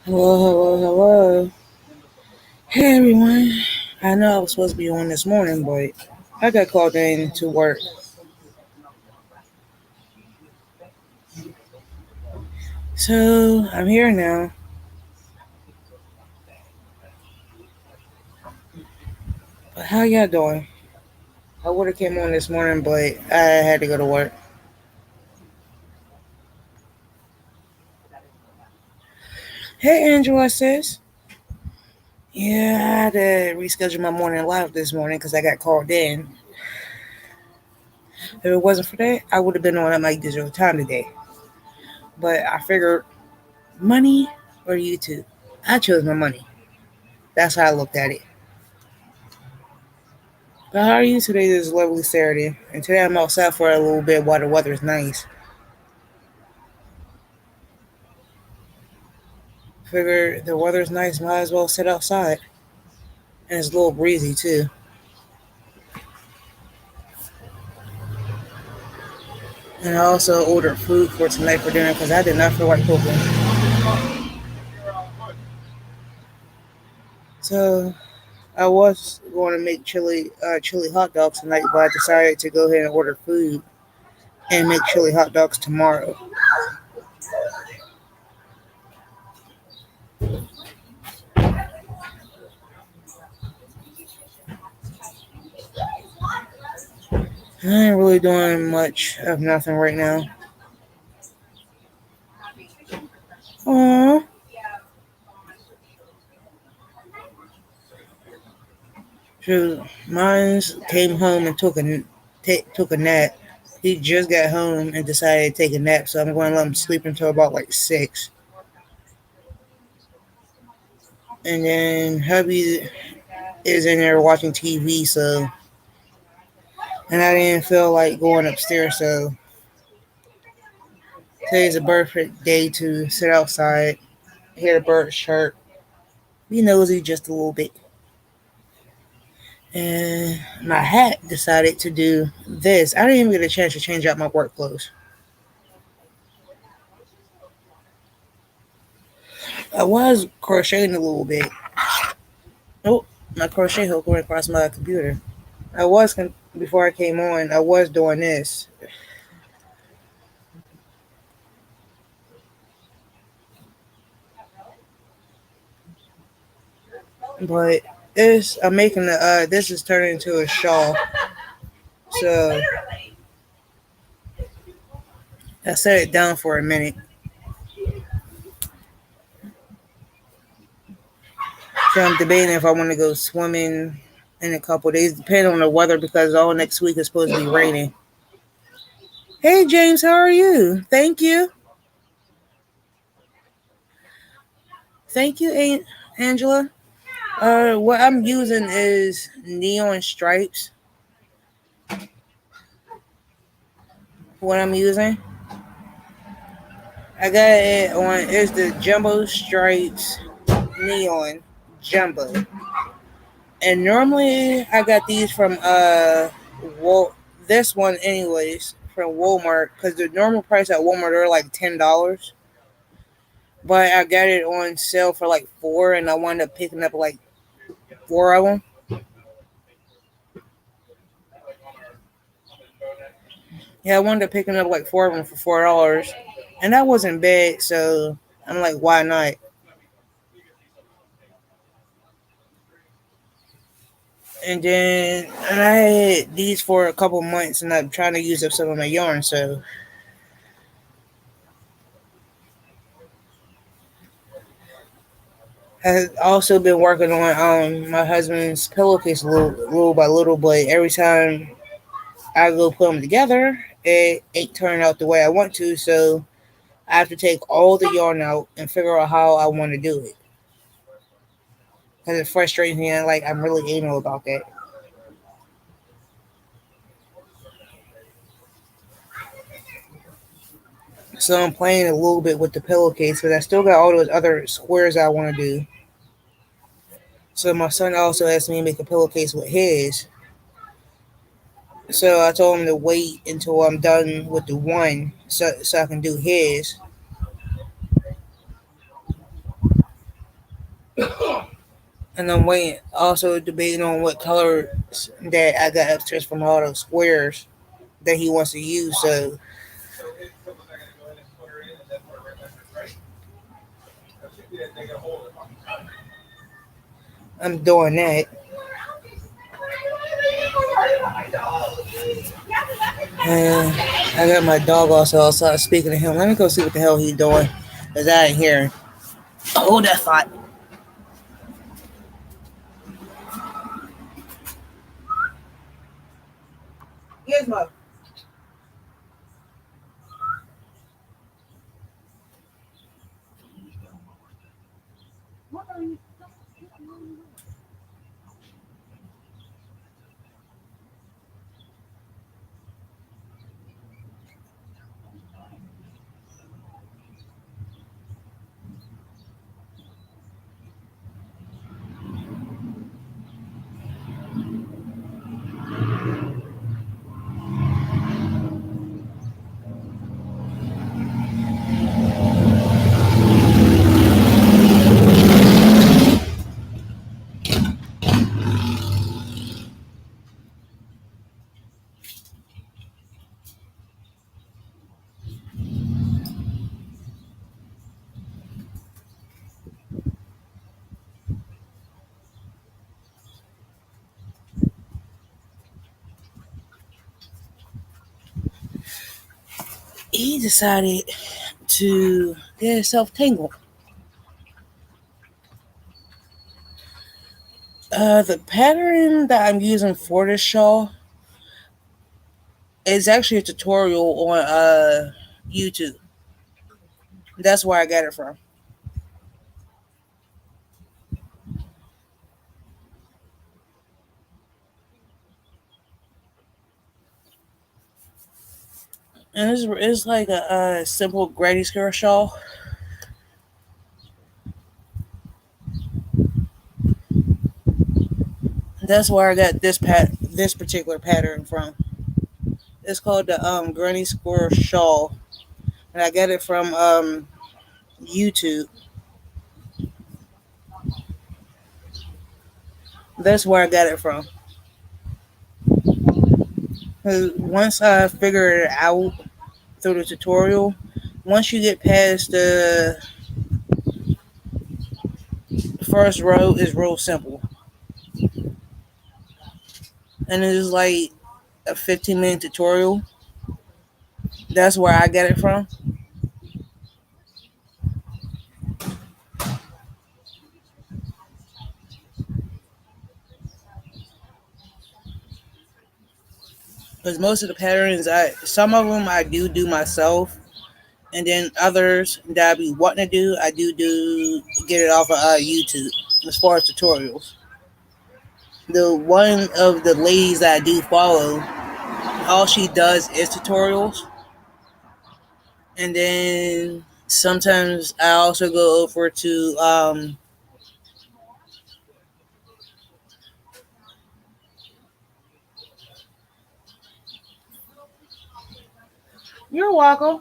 Hello, hello, hello. Hey everyone. I know I was supposed to be on this morning, but I got called in to work. So I'm here now. But how y'all doing? I would have came on this morning, but I had to go to work. Hey Angela sis. Yeah, I had to reschedule my morning live this morning because I got called in. If it wasn't for that, I would have been on at my digital time today. But I figured money or YouTube. I chose my money. That's how I looked at it. But how are you today this lovely Saturday? And today I'm outside for a little bit while the weather's nice. Figure the weather's nice, might as well sit outside. And it's a little breezy too. And I also ordered food for tonight for dinner because I did not feel like cooking. So I was going to make chili hot dogs tonight, but I decided to go ahead and order food and make chili hot dogs tomorrow. I ain't really doing much of nothing right now. Aww. So mine came home and took a nap. He just got home and decided to take a nap, so I'm going to let him sleep until about like 6. And then hubby is in there watching TV, so and I didn't feel like going upstairs, so today's a perfect day to sit outside, hear the birds chirp, be nosy just a little bit. And my hat decided to do this. I didn't even get a chance to change out my work clothes. I was crocheting a little bit. Oh, my crochet hook went across my computer. Before I came on, I was doing this, but I'm making this is turning into a shawl. So I set it down for a minute. So I'm debating if I want to go swimming in a couple of days, depending on the weather, because all next week is supposed to be raining. Hey James, how are you? Thank you, Angela. What I'm using is neon stripes. What I'm using, I got it on. It's the jumbo stripes neon jumbo, and normally I got these from this one anyways from Walmart because the normal price at Walmart are like $10, but I got it on sale for like 4, and I wound up picking up like 4 of them. Yeah, I wound up picking up like 4 of them for $4, and that wasn't bad. So I'm like, why not? And I had these for a couple months, and I'm trying to use up some of my yarn. So I've also been working on my husband's pillowcase little by little, but every time I go put them together, it ain't turning out the way I want to. So I have to take all the yarn out and figure out how I want to do it. Because it frustrates me, and like I'm really anal about that. So I'm playing a little bit with the pillowcase, but I still got all those other squares I want to do. So my son also asked me to make a pillowcase with his. So I told him to wait until I'm done with the one, so I can do his. And I'm waiting, also debating on what colors that I got upstairs from all those squares that he wants to use. So I'm doing that. And I got my dog also outside speaking to him. Let me go see what the hell he's doing. Because I ain't hearing. Hold that thought. Here's my. He decided to get himself tangled. The pattern that I'm using for this shawl is actually a tutorial on YouTube. That's where I got it from. And it's like a simple granny square shawl. That's where I got this particular pattern from. It's called the granny square shawl, and I got it from YouTube. That's where I got it from. 'Cause once I figured it out through the tutorial, once you get past the first row, is real simple, and it is like a 15-minute tutorial. That's where I get it from. Because most of the patterns, some of them I do myself, and then others that I be wanting to do, I do get it off of YouTube as far as tutorials. The one of the ladies that I do follow, all she does is tutorials, and then sometimes I also go over to You're welcome.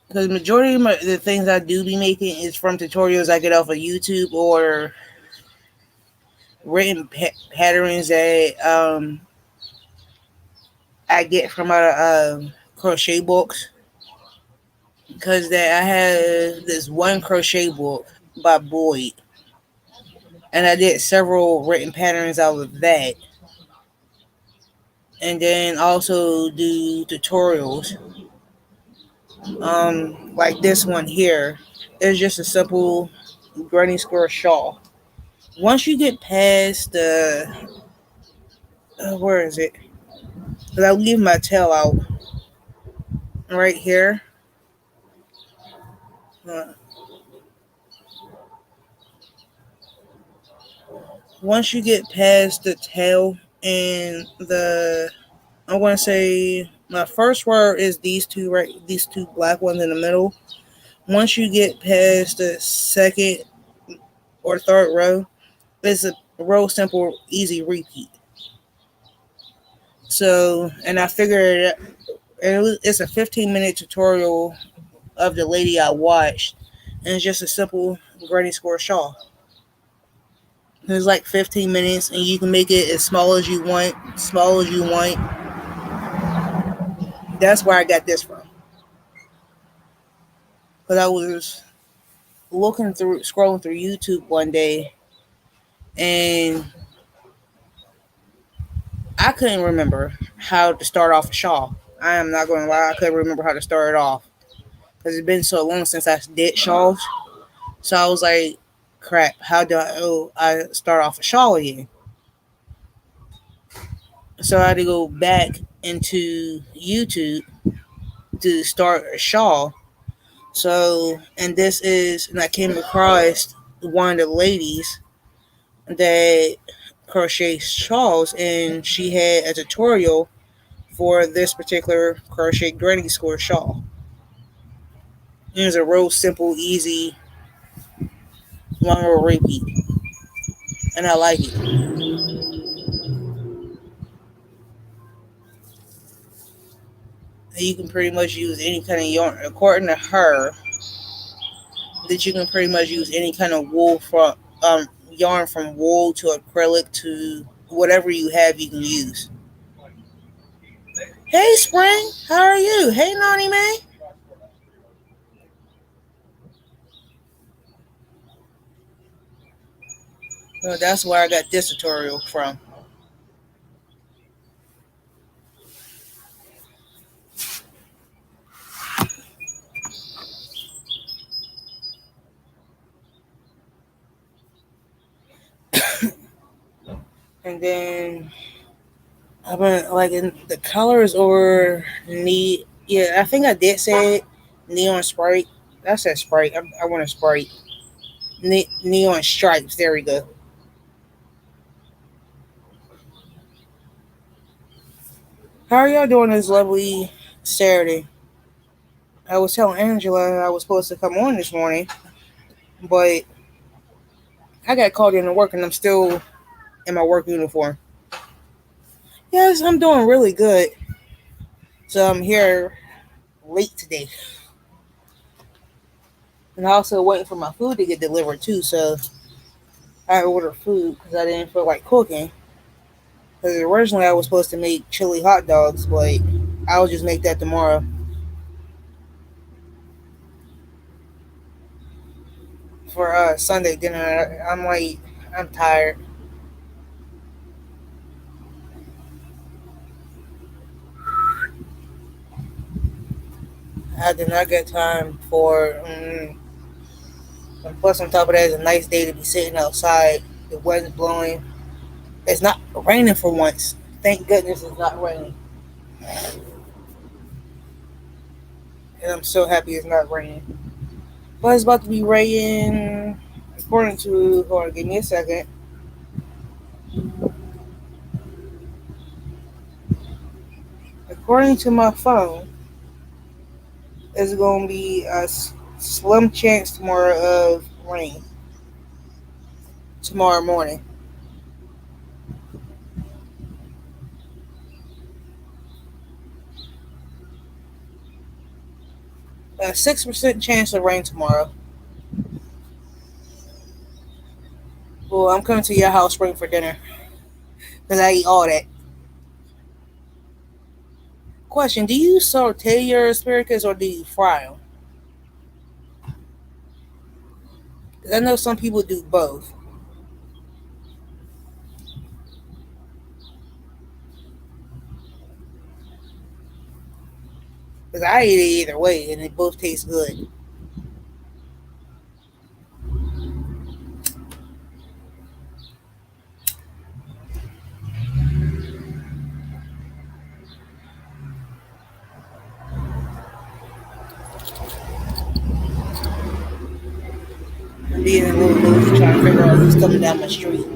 Because the majority of the things I do be making is from tutorials I get off of YouTube or written patterns that I get from crochet books. Because that I have this one crochet book by Boyd, and I did several written patterns out of that, and then also do tutorials. Like this one here is just a simple granny square shawl. Once you get past the where is it? Because I leave my tail out right here. Uh, Once you get past the tail and I want to say my first word is these two black ones in the middle. Once you get past the second or third row, it's a real simple, easy repeat. So, and I figured it's a 15-minute tutorial of the lady I watched, and it's just a simple granny square shawl. It's like 15 minutes, and you can make it as small as you want, small as you want. That's where I got this from. Because I was scrolling through YouTube one day, and I couldn't remember how to start off a shawl. I am not going to lie, I couldn't remember how to start it off because it's been so long since I did shawls. So I was like, crap, how do I start off a shawl again? So I had to go back into YouTube to start a shawl. So, and this is, and I came across one of the ladies that crochets shawls, and she had a tutorial for this particular crochet granny square shawl. It was a real simple, easy, one row repeat, and I like it. You can pretty much use any kind of yarn, according to her, that you can pretty much use any kind of wool from yarn, from wool to acrylic to whatever you have, you can use. Hey Spring, how are you? Hey Nani Man. Well, that's where I got this tutorial from. And then I've been liking the colors or need. Yeah, I think I did say it. Neon Sprite. I said Sprite. I want a Sprite. Neon stripes. There we go. How are y'all doing this lovely Saturday? I was telling Angela I was supposed to come on this morning, but I got called into work and I'm still in my work uniform. Yes, I'm doing really good. So I'm here late today. And also waiting for my food to get delivered too. So I ordered food because I didn't feel like cooking. Because originally I was supposed to make chili hot dogs, but I'll just make that tomorrow for Sunday dinner. I'm like, I'm tired. I did not get time for. And plus, on top of that, it's a nice day to be sitting outside. The wind's blowing. It's not raining for once. Thank goodness it's not raining. And I'm so happy it's not raining. But it's about to be raining. According to, hold on, give me a second. According to my phone, it's going to be a slim chance tomorrow of rain tomorrow morning. A 6% chance of rain tomorrow. Well, I'm coming to your house spring for dinner because I eat all that. Question: do you saute your asparagus or do you fry them? Because I know some people do both. Because I eat it either way and they both taste good. I'm being a little nosy trying to figure out who's coming down my street.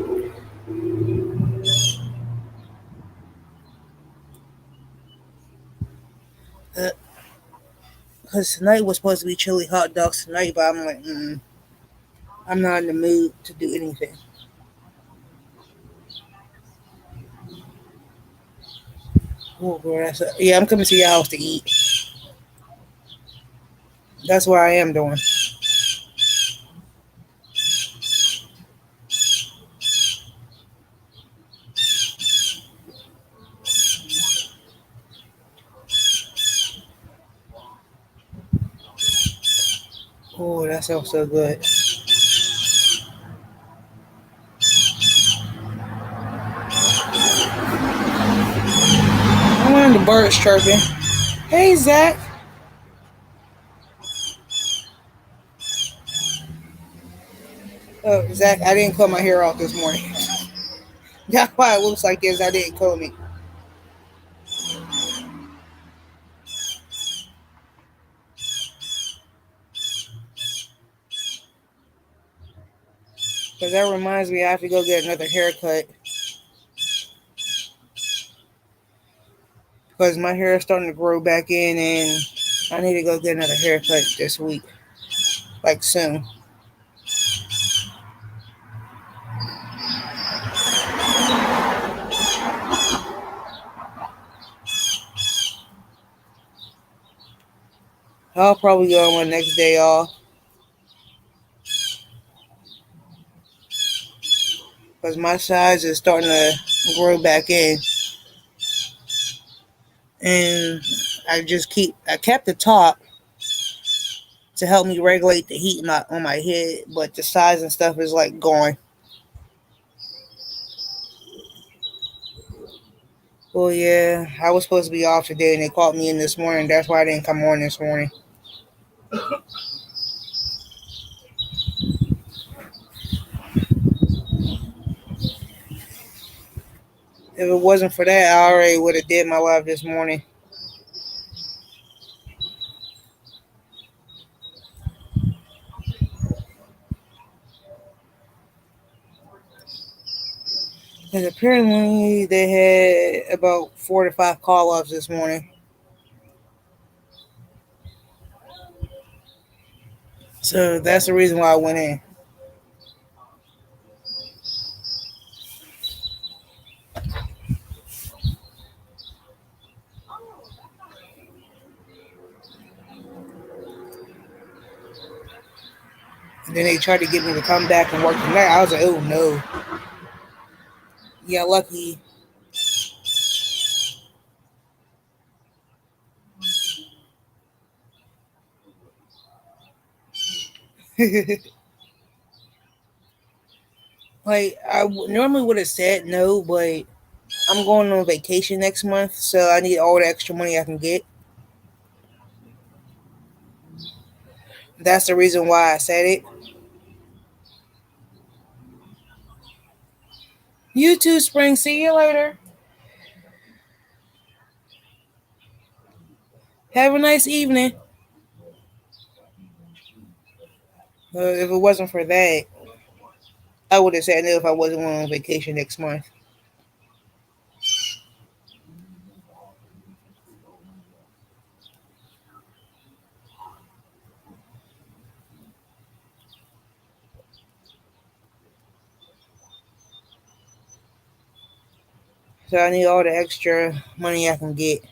Because tonight was supposed to be chili hot dogs tonight, but I'm like, I'm not in the mood to do anything. Oh, bro, yeah, I'm coming to your house to eat. That's what I am doing. Oh, that sounds so good. I'm on the birds chirping. Hey, Zach. Oh, Zach, I didn't cut my hair off this morning. That's why it looks like this. I didn't comb it. Because that reminds me, I have to go get another haircut. Because my hair is starting to grow back in, and I need to go get another haircut this week. Like soon. I'll probably go on my next day off. Because my size is starting to grow back in. And I kept the top to help me regulate the heat on my head, but the size and stuff is like gone. Well, yeah, I was supposed to be off today, and they called me in this morning. That's why I didn't come on this morning. If it wasn't for that, I already would have did my life this morning. Because apparently they had about 4 to 5 call offs this morning. So that's the reason why I went in. And then they tried to get me to come back and work tonight. I was like, oh no. Yeah, lucky. Like, normally would have said no, but I'm going on vacation next month, so I need all the extra money I can get. That's the reason why I said it. You too, Spring. See you later. Have a nice evening. If it wasn't for that, I would have said no if I wasn't going on vacation next month. So I need all the extra money I can get.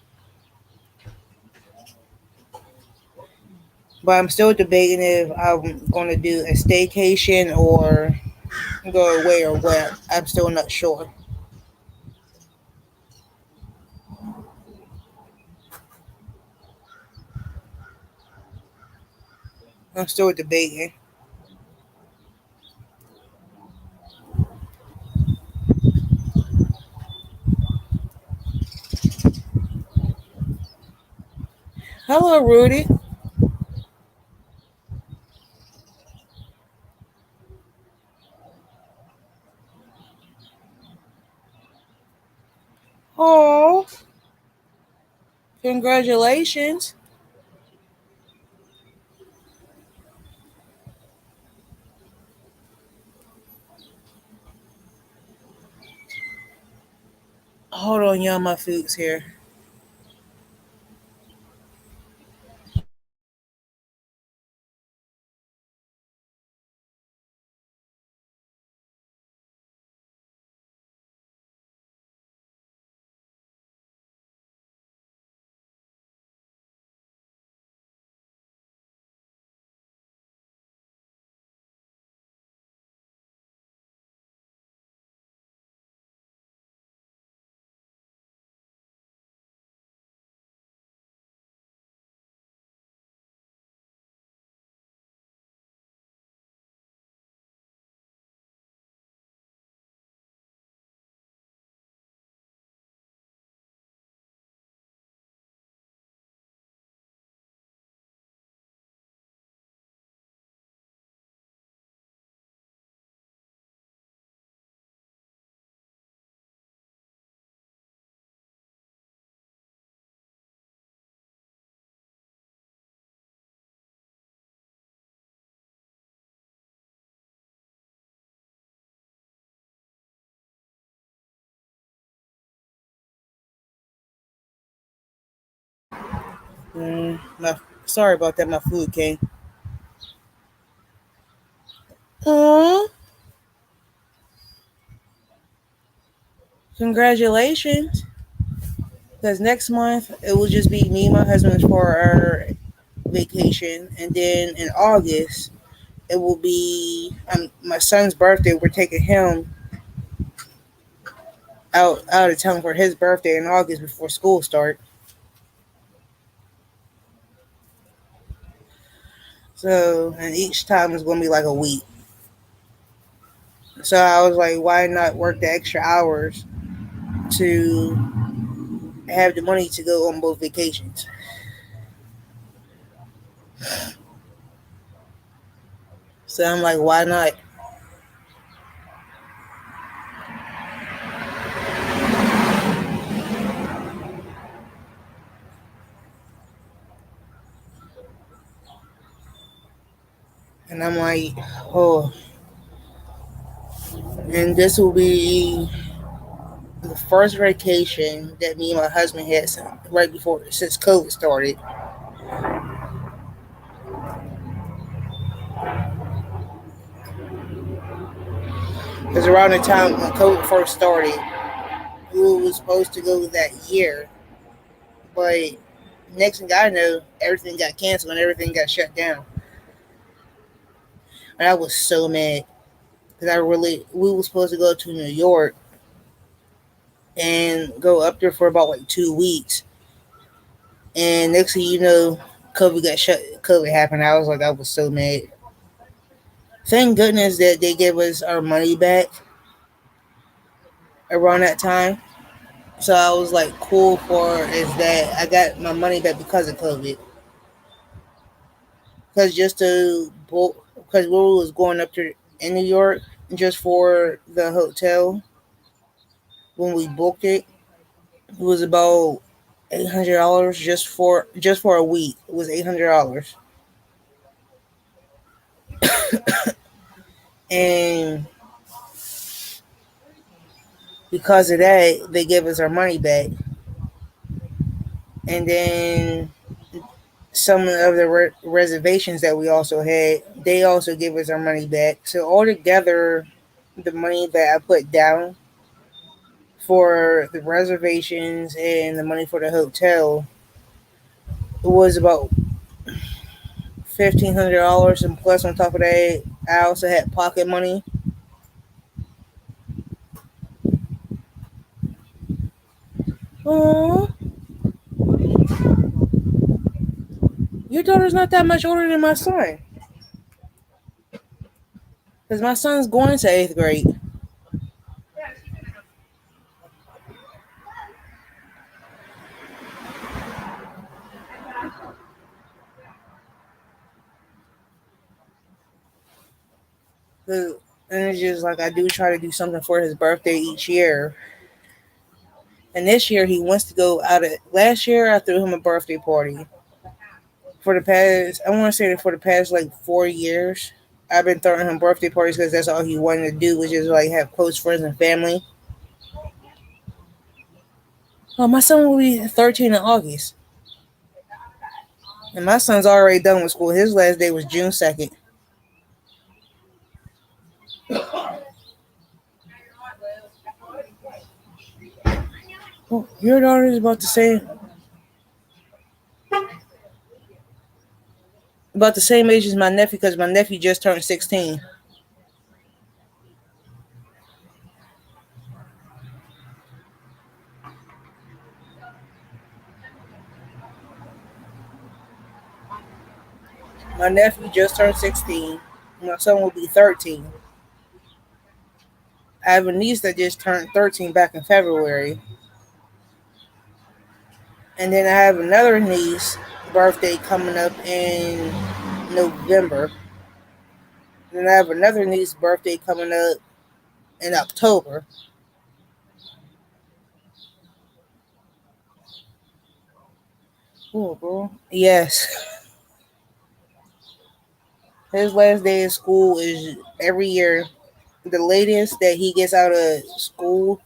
But I'm still debating if I'm going to do a staycation or go away or what. I'm still not sure. I'm still debating. Hello, Rudy. Oh, congratulations. Hold on, y'all. My food's here. Sorry about that. My food came. Aww, congratulations. Because next month it will just be me and my husband for our vacation, and then in August it will be my son's birthday. We're taking him out of town for his birthday in August before school start. So and each time is going to be like a week. So I was like, why not work the extra hours to have the money to go on both vacations? So I'm like, why not? And I'm like, oh, and this will be the first vacation that me and my husband had right before since COVID started. Because around the time when COVID first started, we were supposed to go that year, but next thing I know, everything got canceled and everything got shut down. And I was so mad because we were supposed to go to New York and go up there for about like 2 weeks. And next thing you know, COVID happened. I was so mad. Thank goodness that they gave us our money back around that time. So I was like, cool for is that I got my money back because of COVID. Because just to book, because we was going up to in New York just for the hotel when we booked it, it was about $800 just for a week. It was $800, and because of that, they gave us our money back. And then some of the reservations that we also had, they also gave us our money back. So altogether, the money that I put down for the reservations and the money for the hotel was about $1,500, and plus on top of that, I also had pocket money. Oh, your daughter's not that much older than my son, because my son's going to eighth grade. And it's just like I do try to do something for his birthday each year. And this year he wants to go out of. Last year I threw him a birthday party. For the past, I want to say that for the past like 4 years, I've been throwing him birthday parties because that's all he wanted to do was just like have close friends and family. Oh, my son will be 13 in August, and my son's already done with school. His last day was June 2nd. Oh, your daughter is about the same age as my nephew because my nephew just turned 16. My nephew just turned 16. My son will be 13. I have a niece that just turned 13 back in February. And then I have another niece birthday coming up in November. And then I have another niece birthday coming up in October. Oh, bro. Yes. His last day of school is every year. The latest that he gets out of school,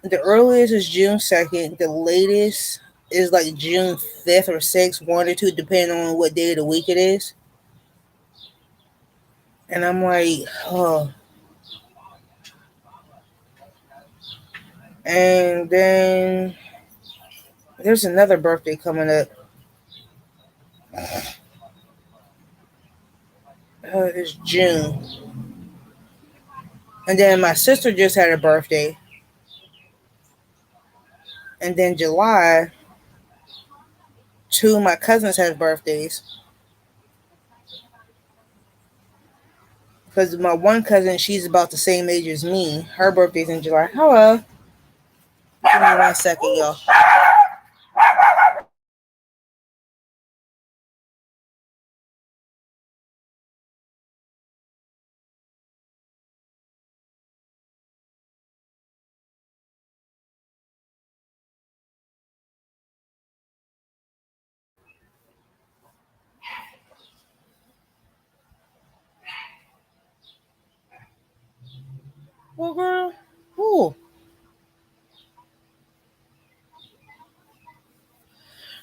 the earliest is June 2nd. The latest is like June 5th or 6th, one or two, depending on what day of the week it is. And I'm like, oh. And then there's another birthday coming up. It's June. And then my sister just had a birthday. And then July, two of my cousins have birthdays. Because my one cousin, she's about the same age as me. Her birthday's in July. Hello. Give me 1 second, y'all. Well, girl. Ooh.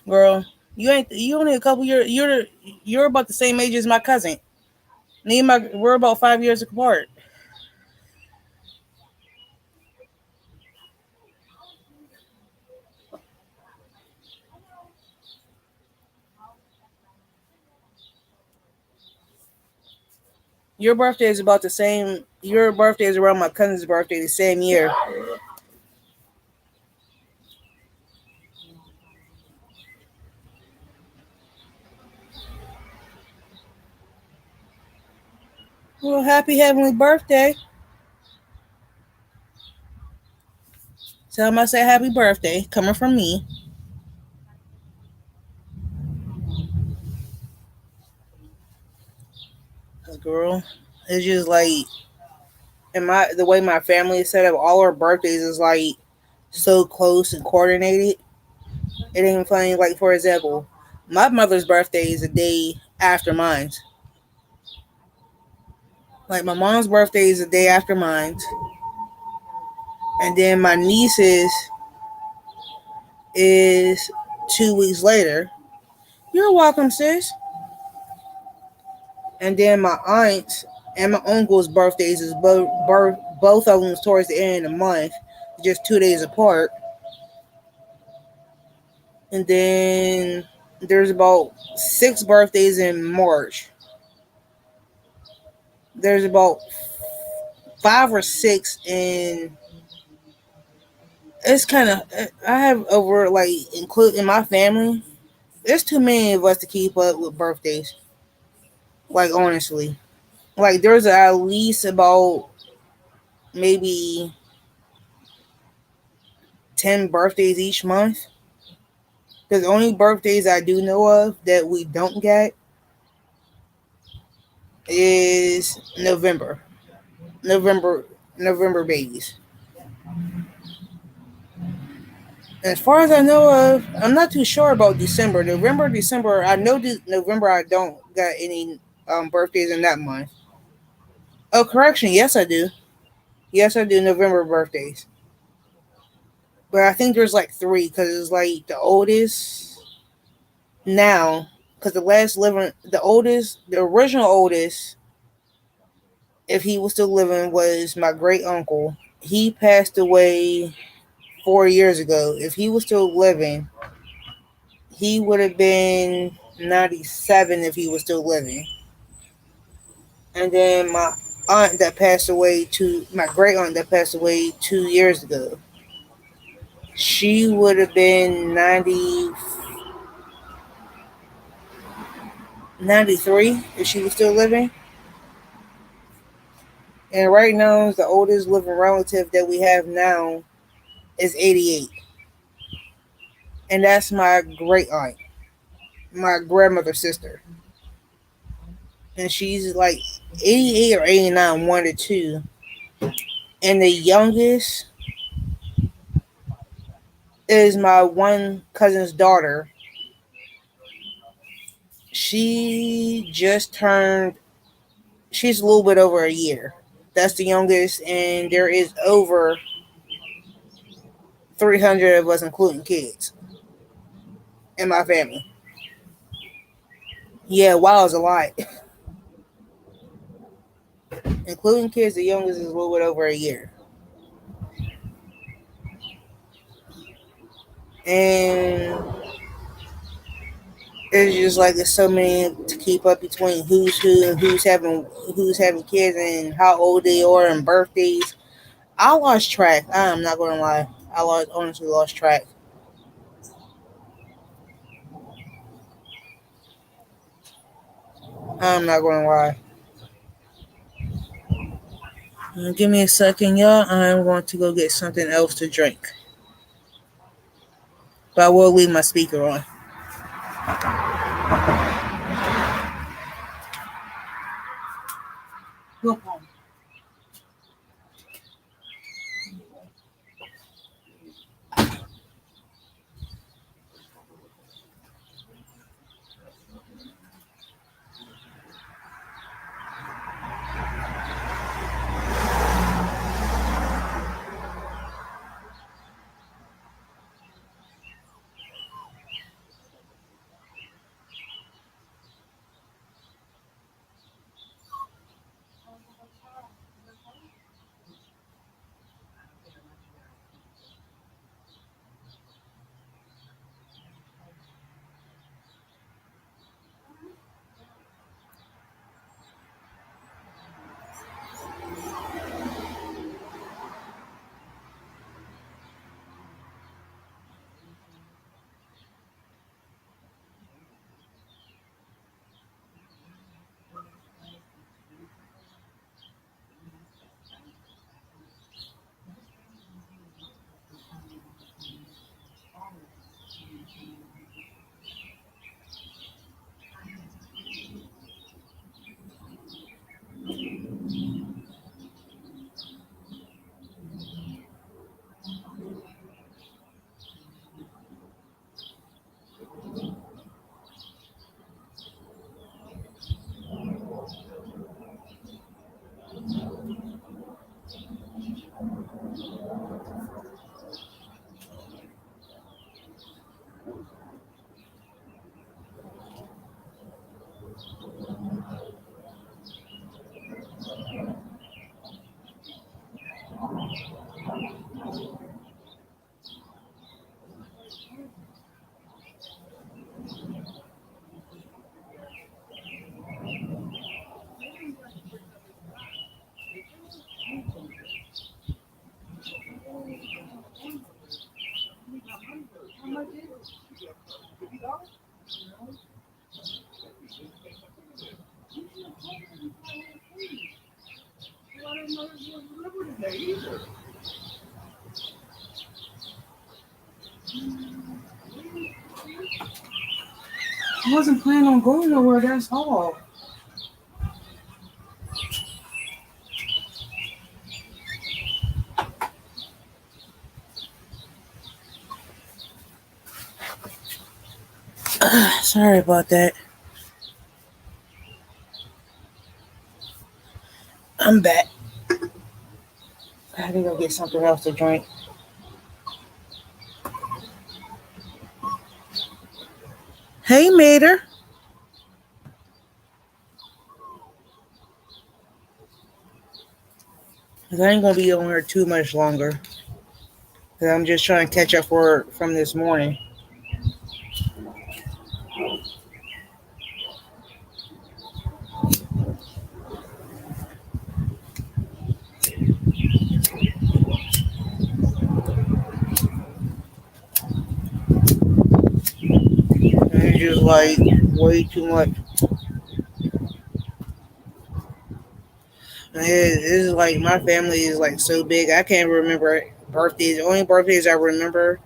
Girl, you only a couple years. You're about the same age as my cousin. Me and my we're about 5 years apart. Your birthday is about the same. Your birthday is around my cousin's birthday, the same year. Well, happy heavenly birthday. Tell him I say happy birthday, coming from me. 'Cause, girl, it's just like, and the way my family is set up, all our birthdays is like so close and coordinated. It ain't funny. Like, for example, my mother's birthday is a day after mine. Like, my mom's birthday is a day after mine, and then my niece's is 2 weeks later. You're welcome, sis. And then my aunt and my uncle's birthdays is both of them towards the end of the month, just 2 days apart. And then there's about six birthdays in March. There's about five or six in. It's kind of I have over like including my family. There's too many of us to keep up with birthdays. Like, honestly, like there's at least about maybe 10 birthdays each month. Because the only birthdays I do know of that we don't get is November, November babies. As far as I know of, I'm not too sure about December. November, December. I know November. I don't got any birthdays in that month. Oh, correction. Yes, I do. Yes, I do. November birthdays, but I think there's like three because it's like the oldest now. Because the oldest, the original oldest, if he was still living, was my great uncle. He passed away 4 years ago. If he was still living, he would have been 97 if he was still living. And then my great aunt that passed away 2 years ago, she would have been 93 if she was still living. And right now, the oldest living relative that we have now is 88. And that's my great aunt, my grandmother's sister. And she's like 88 or 89, one or two. And the youngest is my one cousin's daughter. She just turned, she's a little bit over a year. That's the youngest, and there is over 300 of us, including kids. in my family. Yeah, wow is a lot, including kids. The youngest is a little bit over a year, and it's just like there's so many to keep up between who's who and who's having kids and how old they are and birthdays. I lost track. I'm not gonna lie. Honestly lost track. I'm not gonna lie. Give me a second, y'all. I'm going to go get something else to drink, but I will leave my speaker on. I wasn't planning on going nowhere. That's all. Sorry about that. I'm back. I had to go get something else to drink. Hey, Mater. 'Cause I ain't gonna be on here too much longer. Cause I'm just trying to catch up from this morning. And it's just like way too much. And it's like my family is like so big. I can't remember birthdays. The only birthdays I remember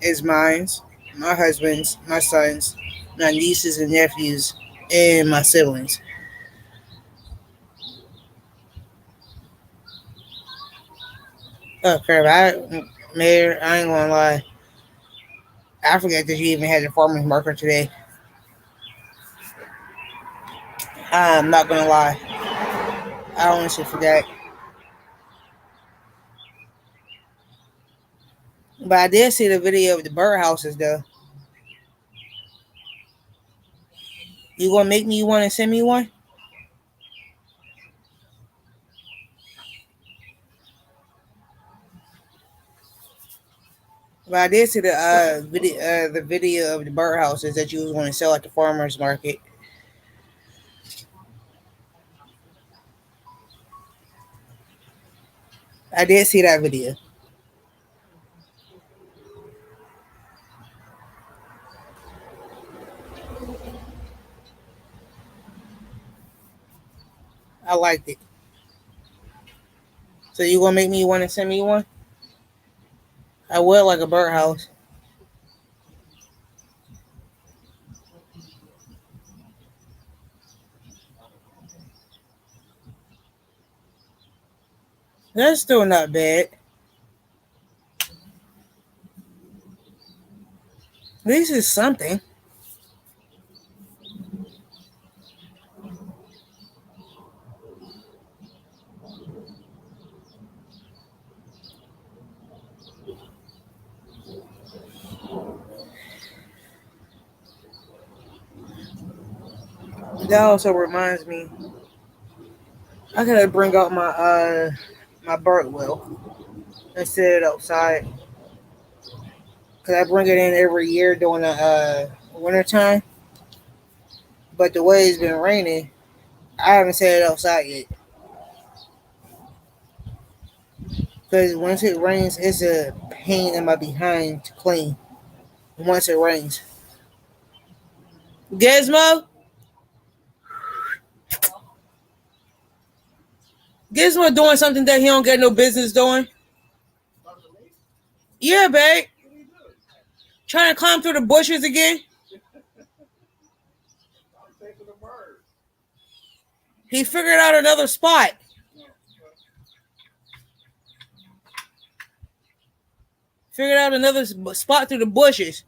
is mine's, my husband's, my son's, my nieces and nephews, and my siblings. Oh crap! Mayor, I ain't gonna lie. I forgot that you even had a farmer's market today. I'm not gonna lie. I honestly forgot. But I did see the video of the birdhouses though. You gonna make me one and send me one? But I did see the video of the birdhouses that you was going to sell at the farmers market. I did see that video. I liked it. So you gonna make me one and send me one? I would like a birdhouse. That's still not bad. At least it's something. That also reminds me, I gotta bring out my bird well and set it outside. Cause I bring it in every year during the winter time. But the way it's been raining, I haven't set it outside yet. Cause once it rains, it's a pain in my behind to clean. Once it rains, Gizmo, Gizmo doing something that he don't get no business doing. Yeah, babe. Trying to climb through the bushes again. He figured out another spot. Figured out another spot through the bushes.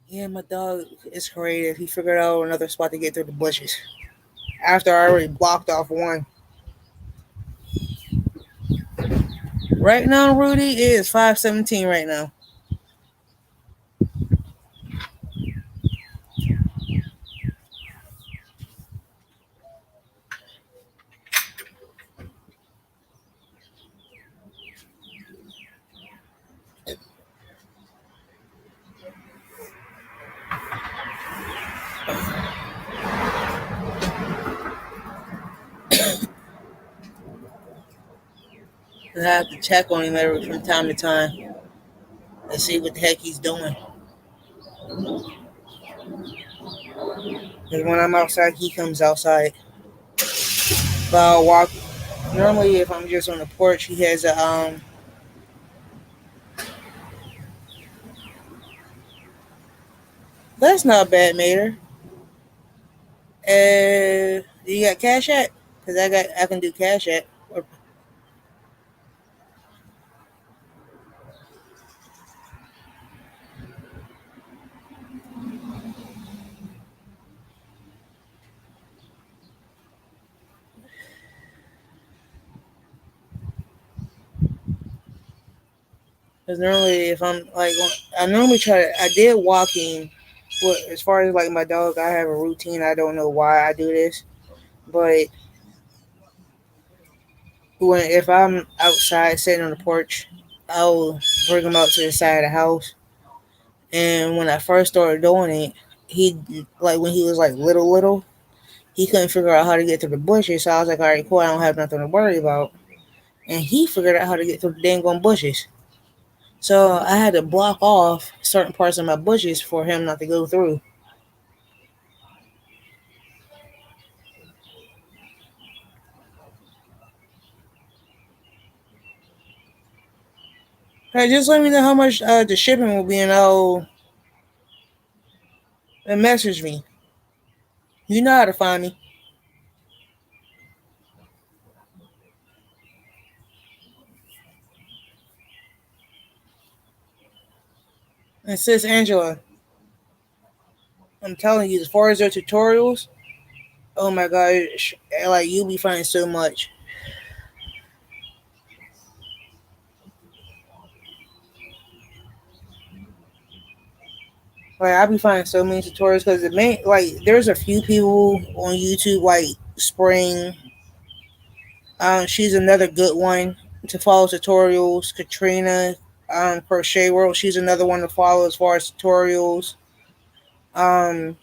Yeah, my dog is creative. He figured out another spot to get through the bushes. After I already blocked off one. Right now, Rudy, it is 5:17 right now. I have to check on him every from time to time and see what the heck he's doing. Because when I'm outside, he comes outside. But I'll walk. Normally, if I'm just on the porch, he has a That's not bad, Mater. You got Cash App? Cause I can do Cash App. Cause normally, if I'm like, I normally try to. I did walking. Well, as far as like my dog, I have a routine. I don't know why I do this, but when if I'm outside sitting on the porch, I'll bring him out to the side of the house. And when I first started doing it, he like when he was like little, he couldn't figure out how to get through the bushes. So I was like, all right, cool, I don't have nothing to worry about. And he figured out how to get through the dang on bushes. So I had to block off certain parts of my bushes for him not to go through. Hey, just let me know how much the shipping will be, and message me. You know how to find me. And sis Angela, I'm telling you, as far as their tutorials, oh my gosh, like you'll be finding so much. Like I be finding so many tutorials because the main like there's a few people on YouTube like Spring. She's another good one to follow tutorials. Katrina, Crochet World. She's another one to follow as far as tutorials. Um,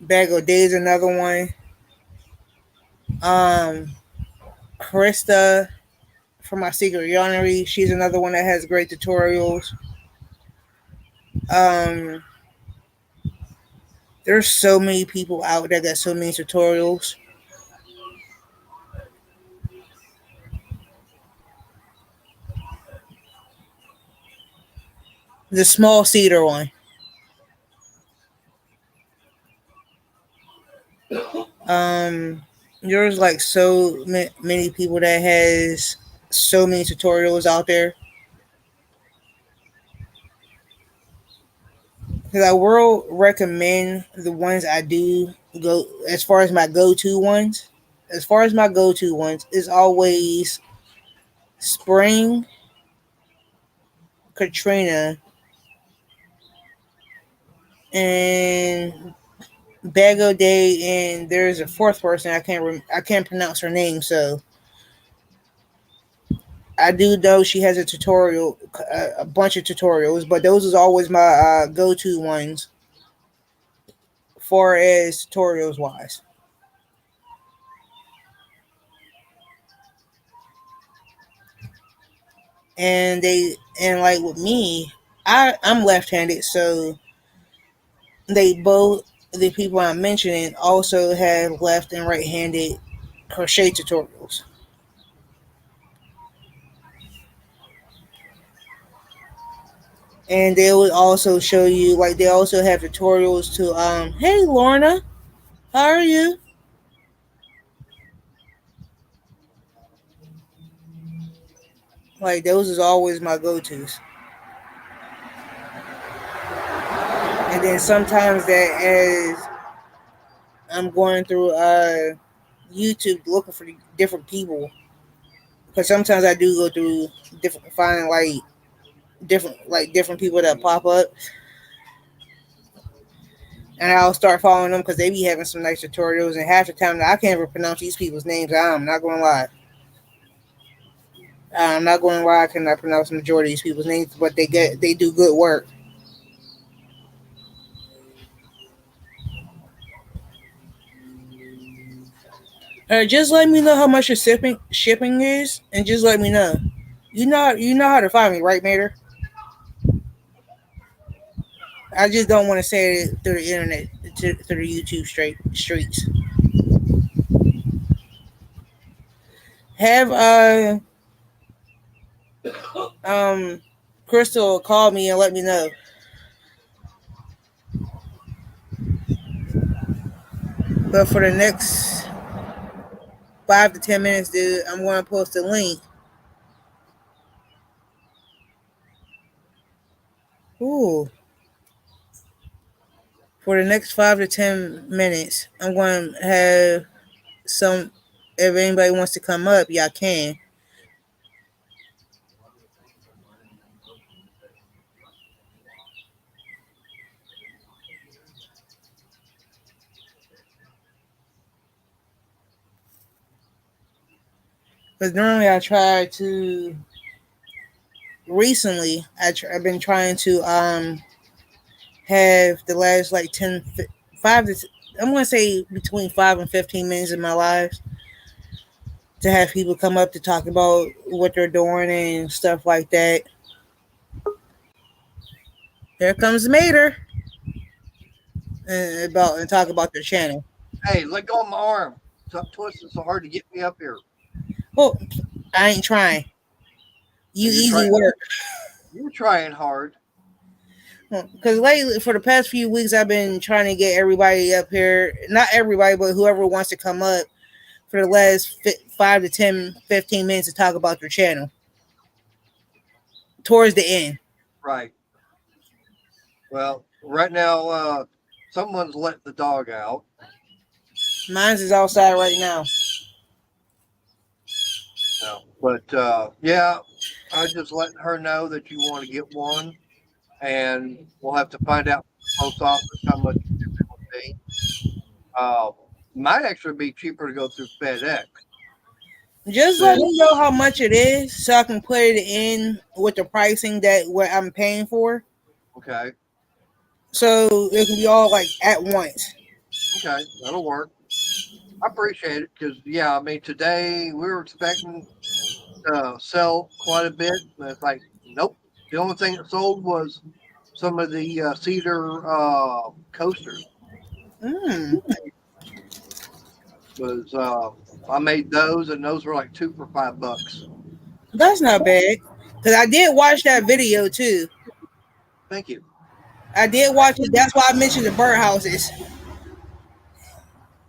Bag of Days, another one. Um, Krista from My Secret Yarnery. She's another one that has great tutorials. Um, there's so many people out there that got so many tutorials. The small cedar one. Um, there's like so many people that has so many tutorials out there. Because I will recommend the ones I do go as far as my go-to ones. As far as my go-to ones is always Spring, Katrina, and Bago Day, and there's a fourth person I can't pronounce her name, so I do know she has a tutorial, a bunch of tutorials, but those is always my go-to ones far as tutorials wise. And like with me, I'm left-handed, so they both the people I'm mentioning also have left and right-handed crochet tutorials. And they would also show you like they also have tutorials to hey Lorna, how are you? Like those is always my go-tos. And then sometimes that as I'm going through YouTube looking for different people, because sometimes I do go through different finding different people that pop up, and I'll start following them because they be having some nice tutorials. And half the time I can't even pronounce these people's names. I'm not going to lie. I'm not going to lie. I cannot pronounce the majority of these people's names, but they do good work. Just let me know how much your shipping is, and just let me know. You know how to find me, right, Mater? I just don't want to say it through the internet, through the YouTube streets. Have um Crystal call me and let me know. But for the next 5 to 10 minutes, dude, I'm going to post a link. Ooh, for the next 5 to 10 minutes, I'm going to have some. If anybody wants to come up, y'all can. Because normally I try to. Recently, I've been trying to have the last like 5 to I'm going to say between 5 and 15 minutes of my lives to have people come up to talk about what they're doing and stuff like that. Here comes Mater and talk about their channel. Hey, let go of my arm. Stop twisting so hard to get me up here. Oh, I ain't trying. You You're easy trying. work. You're trying hard. Because lately, for the past few weeks, I've been trying to get everybody up here. Not everybody, but whoever wants to come up for the last 5 to 10, 15 minutes to talk about their channel. Towards the end. Right. Well, right now, someone's let the dog out. Mine's is outside right now. No. But yeah, I just letting her know that you want to get one. and we'll have to find out from the post office how much it would be. Uh, might actually be cheaper to go through FedEx. Just let Than, me know how much it is so I can put it in with the pricing that what I'm paying for. okay, So it can be all like at once. okay, that'll work. I appreciate it because yeah, I mean today we were expecting to sell quite a bit, but it's like nope. The only thing that sold was some of the cedar coasters. Mm, Was I made those and those were like two for $5. that's not bad. Cause I did watch that video too. Thank you. I did watch it. That's why I mentioned the birdhouses.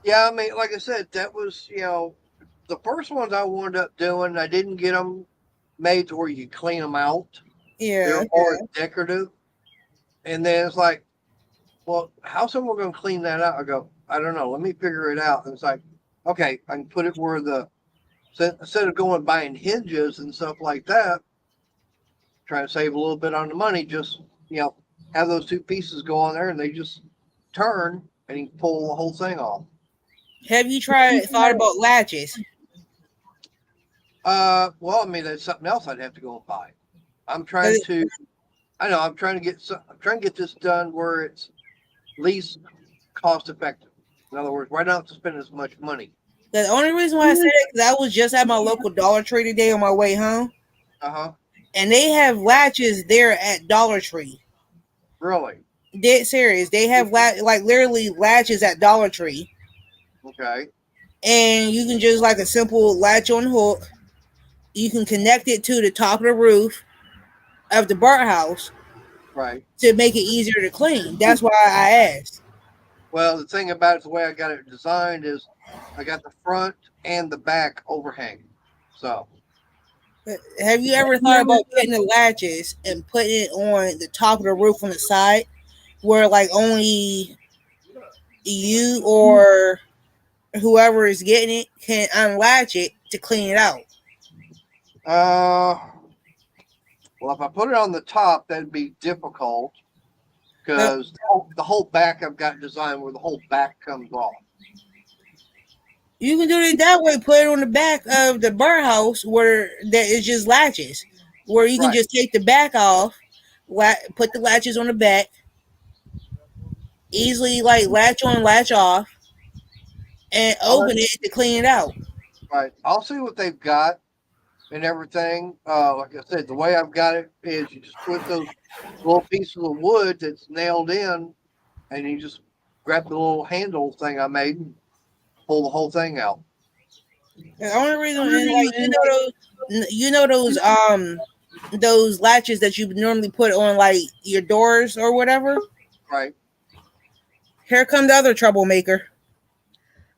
Yeah, I mean, like I said, that was the first ones I wound up doing. I didn't get them made to where you can clean them out. Yeah. They're more decorative, and then it's like, well, how's someone going to clean that out? I go, I don't know. Let me figure it out. And it's like, okay, I can put it where instead of going buying hinges and stuff like that, trying to save a little bit on the money, just have those two pieces go on there and they just turn and you can pull the whole thing off. Have you thought about latches? Well, I mean, that's something else I'd have to go and buy. I'm trying 'Cause to, I know, I'm trying to get this done where it's least cost effective. In other words, why not have to spend as much money? the only reason why I said it because I was just at my local Dollar Tree today on my way home, Uh huh. and they have latches there at Dollar Tree. Really? Dead serious. They have like literally latches at Dollar Tree, Okay. and you can just like a simple latch on hook. You can connect it to the top of the roof of the birdhouse Right. to make it easier to clean. That's why I asked. Well, the thing about it, the way I got it designed is I got the front and the back overhang. So, Have you ever thought about getting the latches and putting it on the top of the roof on the side, where like only you or whoever is getting it can unlatch it to clean it out? uh, well, if I put it on the top, that'd be difficult Uh, because the whole back I've got designed where the whole back comes off. You can do it that way. Put it on the back of the birdhouse where that is just latches, where you can Right. just take the back off, put the latches on the back, easily like latch on, latch off, and I'll open it to clean it out. right. I'll see what they've got and everything. Like I said, the way I've got it is you just put those little pieces of wood that's nailed in, and you just grab the little handle thing I made and pull the whole thing out. The only reason, and like those latches that you normally put on like your doors or whatever. Right, Here come the other troublemaker.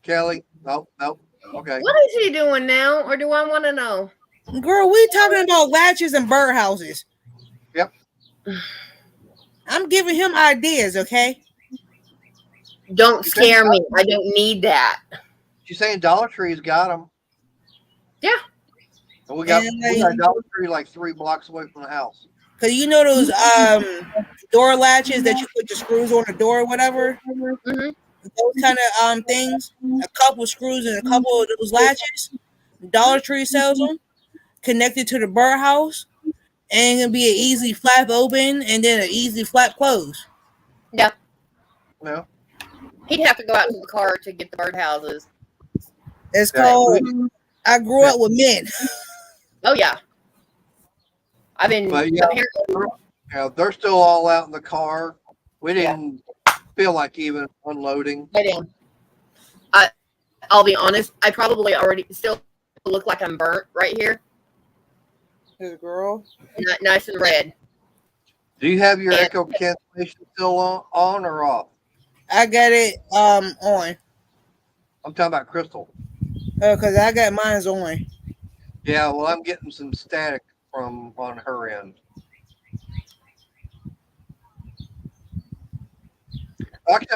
Kelly? Nope, nope. Okay. What is he doing now, or do I want to know? Girl, we talking about latches and birdhouses. Yep. I'm giving him ideas, okay? Don't You saying scare me. I don't need that. she's saying Dollar Tree's got them, Yeah. and And we like, got Dollar Tree like 3 blocks away from the house. cause you know those door latches that you put the screws on the door or whatever, Hmm. those kind of things. A couple screws and a couple of those latches. Dollar Tree sells them connected to the birdhouse, and it can be an easy flap open and then an easy flap close. Yeah. No, He'd have to go out to the car to get the birdhouses. It's yeah, called I Grew yeah. Up with Men. Oh yeah. I've been But yeah, apparently. they're still all out in the car. We Yeah. didn't feel like even unloading. I did. I'll be honest. I probably already still look like I'm burnt right here, This girl. nice and red. Do you have your And echo cancellation still on or off? I got it on. I'm talking about Crystal. Cause I got mine's on. Yeah, well, I'm getting some static from on her end.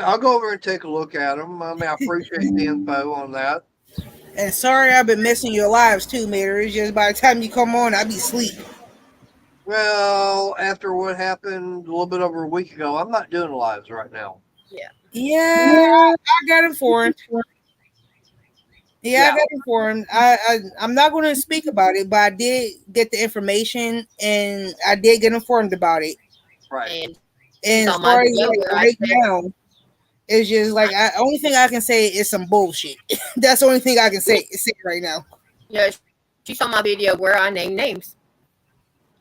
I'll go over and take a look at them. I mean, I appreciate the info on that. And sorry I've been missing your lives too, Mater. It's just by the time you come on, I be asleep. Well, after what happened a little bit over a week ago, I'm not doing lives right now. Yeah. Yeah, I got informed. Yeah, I Yeah, got informed. I'm not going to speak about it, but I did get the information and I did get informed about it. right. And she And saw as my far as video like where I right said, now, it's just like only thing I can say is some bullshit. That's the only thing I can say right now. you know, she saw my video where I named names,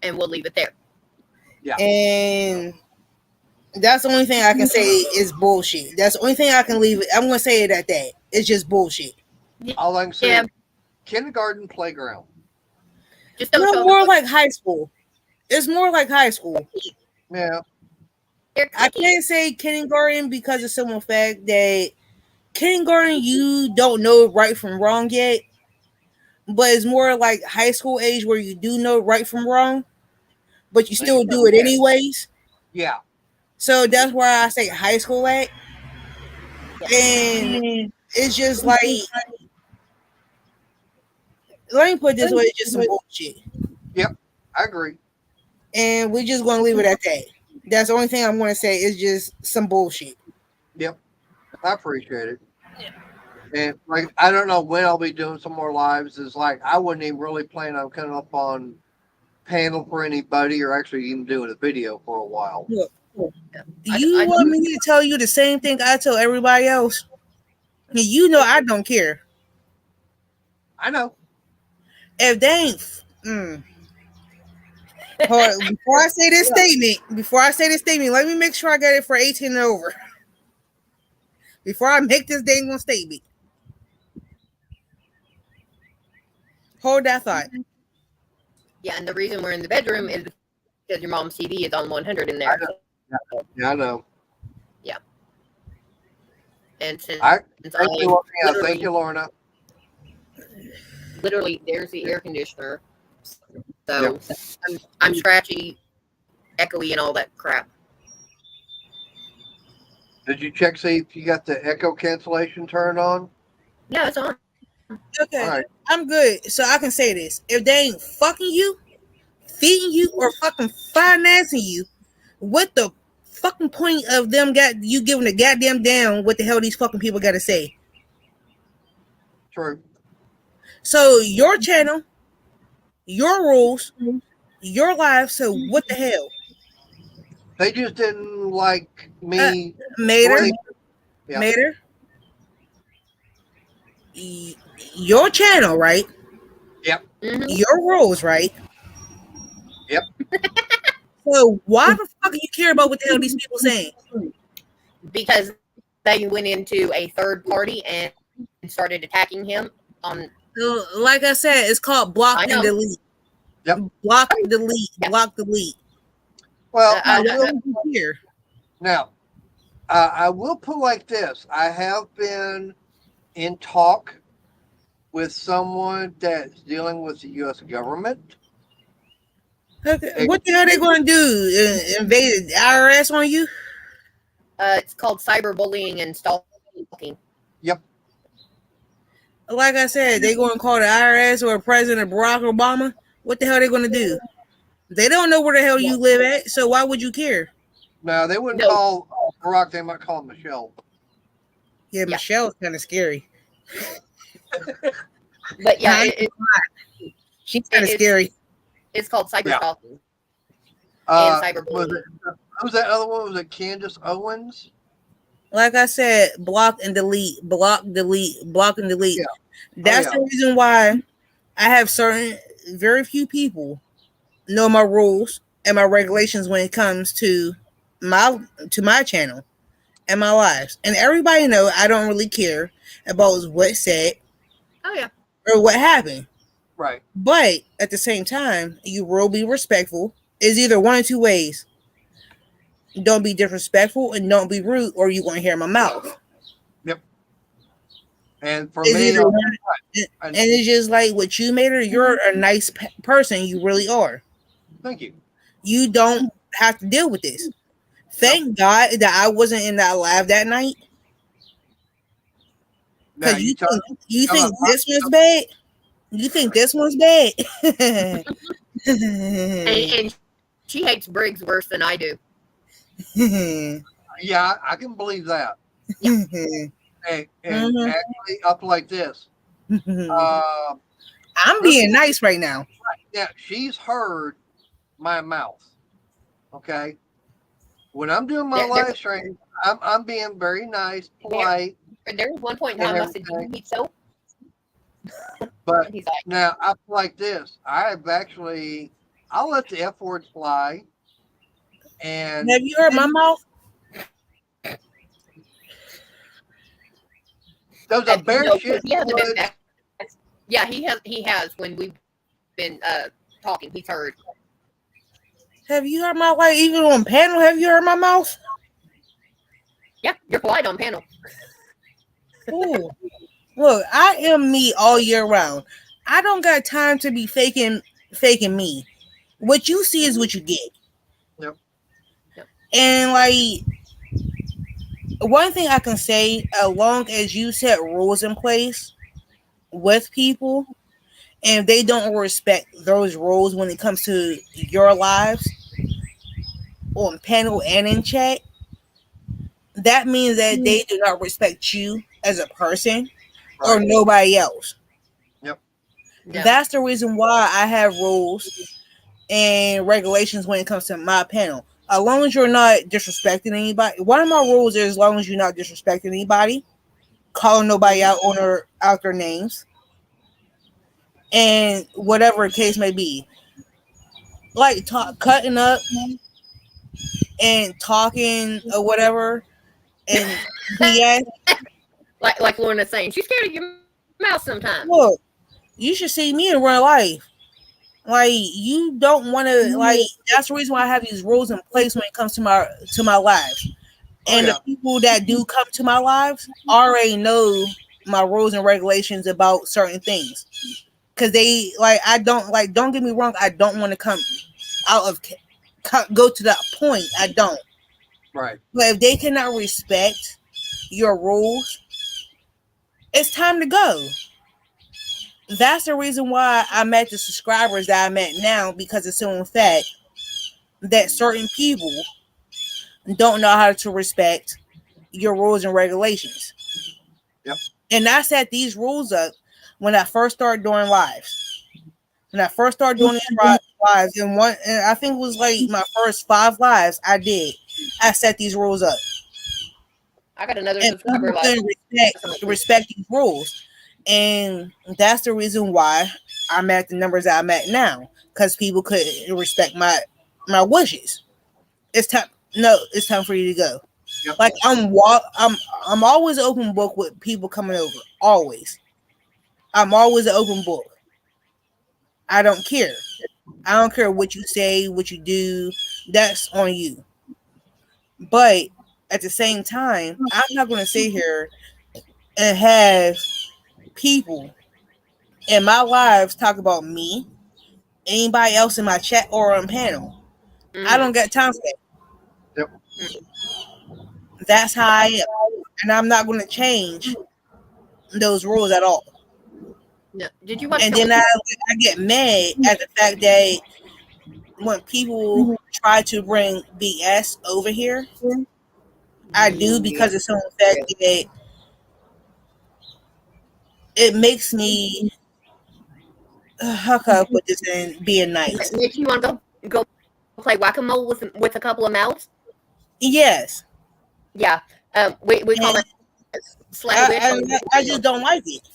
and we'll leave it there. Yeah. And that's the only thing I can say is bullshit. That's the only thing I can leave it. I'm gonna say it at that. It's just bullshit. All I can say Yeah, is kindergarten playground. just don't No, show them more the like high school. It's more like high school. cookies. Yeah, They're I cookies. can't say kindergarten because of simple fact that kindergarten you don't know right from wrong yet, but it's more like high school age where you do know right from wrong, but you there you still go. do it anyways. Yeah. So that's why I say high school at, Yeah. and it's just like let me put it this way, it's just some bullshit, Yep. I agree. and we're just gonna leave it at that. That's the only thing I'm gonna say is just some bullshit. Yep. I appreciate it. Yeah. And like, I don't know when I'll be doing some more lives. Is like, I wouldn't even really plan on coming up on panel for anybody or actually even doing a video for a while. Look, Yeah. you I want me to tell you the same thing I tell everybody else? You know I don't care. I know. If they ain't, hold on, before I say this statement, let me make sure I got it for 18 and over. Before I make this dang one statement, hold that thought. yeah, and the reason we're in the bedroom is because your mom's TV is on 100 in I there. know. Yeah, I know. Yeah. And since I I thank you. Yeah, thank literally, you, Lorna. literally, there's the air conditioner. Yep. So I'm scratchy, echoey, and all that crap. Did you check see if you got the echo cancellation turned on? Yeah, it's on. All Okay, right. I'm good. So I can say this. If they ain't fucking you, feeding you, or fucking financing you, what the fucking point of them got you giving a goddamn damn what the hell these fucking people gotta say? True. So your channel, your rules, your life, so what the hell? They just didn't like Uh, me. Mater, Really? Yeah. Mater, your channel, right? Yep. Mm-hmm. Your rules, right? Yep. So why the fuck do you care about what the hell these people saying? Because they went into a third party and started attacking him on. Like I said, it's called block I and know. delete. Yep. Block, delete, Yeah. block, delete. Well, I, Why I, would you care? now I will put like this. I have been in talk with someone that's dealing with the U.S. government. Okay, It, what the hell they gonna do? Invade the IRS on you? it's called cyberbullying and stalking. yep. Like I said, they gonna call the IRS or President Barack Obama? What the hell they gonna do? They don't know where the hell you live at, so why would you care? No, they wouldn't No. call Barack. They might call Michelle. Yeah, Yeah. Michelle's kind of scary. But yeah, Huh? She's kind of it's scary. it's called cyber Yeah. stalking and Was cyberbullying. it? Who's that other one? Was it Candace Owens? Like I said, block and delete, block, delete, block and delete. Yeah. That's yeah. the reason why I have very few people know my rules and my regulations when it comes my my channel and my lives. And everybody know I don't really care about what's said Oh yeah. or what happened. Right. But at the same time, you will be respectful. It's either one or two ways. Don't be disrespectful and don't be rude, or you gonna hear my mouth. Yep. And for It's me, either one, and it's just like what you made her. You're a nice person. You really are. thank you. You don't have to deal with this. Thank God that I wasn't in that live that night. Now Because you tell you tell think them, this one's bad? You think this one's bad? And She hates Briggs worse than I do. Yeah, I can believe that. Yeah. And actually, up like this. Uh, I'm Crystal, being nice right now. yeah, she's heard my mouth. Okay, when I'm doing my There live stream, I'm being very nice, polite, there was one point in and time I said, "You everything. need soap," But and he's like, now up like this, I've actually I'll let the F words fly, and Have you heard my mouth? those are bare "No, because shit he hasn't been woods. back." Yeah, he has. He has when we've been talking. He's heard. Have you heard my like even on panel? Have you heard my mouth? Yeah, you're polite on panel. Ooh. Look, I am me all year round. I don't got time to be faking me. What you see is what you get. Yep. And like one thing I can say, as long as you set rules in place with people and they don't respect those rules when it comes to your lives on panel and in chat, that means that they do not respect you as a person or Right. nobody else. Yep. No, That's the reason why I have rules and regulations when it comes to my panel. As long as you're not disrespecting anybody, one of my rules is as long as you're not disrespecting anybody, calling nobody out on their names, and whatever the case may be, like cutting up and talking or whatever and BS. like Lorna's saying, she's scared of your mouth sometimes. Look, you should see me in real life. Like you don't want to like. That's the reason why I have these rules in place when it comes to my lives. Oh And the yeah. people that do come to my lives already know my rules and regulations about certain things. Cause they like I don't like. Don't get me wrong. I don't want to come out of go to that point. I don't. Right. But if they cannot respect your rules, it's time to go. That's the reason why I'm at the subscribers that I'm at now because it's so in fact that certain people don't know how to respect your rules and regulations. Yep. And I set these rules up when I first started doing lives. When I first started doing these lives, and I think it was like my first 5 lives I did. I set these rules up, I got another and subscriber people like couldn't respect these rules, and that's the reason why I'm at the numbers that I'm at now because people couldn't respect my wishes. It's time. No, it's time for you to go. Yep. Like I'm always an open book with people coming over. Always. I'm always an open book. I don't care. I don't care what you say, what you do. That's on you. But at the same time, I'm not going to sit here and have people in my lives talk about me, anybody else in my chat or on panel. I mm-hmm. don't got time for that. Yep. That's how I am. And I'm not going to change those rules at all. No. Did you watch And Pillow? then I get mad at the fact that when people try to bring BS over here, I do Yeah. because it's so fact that it makes me how can I put this in being nice? Did you want to go play whack-a-mole with a couple of mouths? Yes. Yeah. We call And that slap a witch. I just don't like it.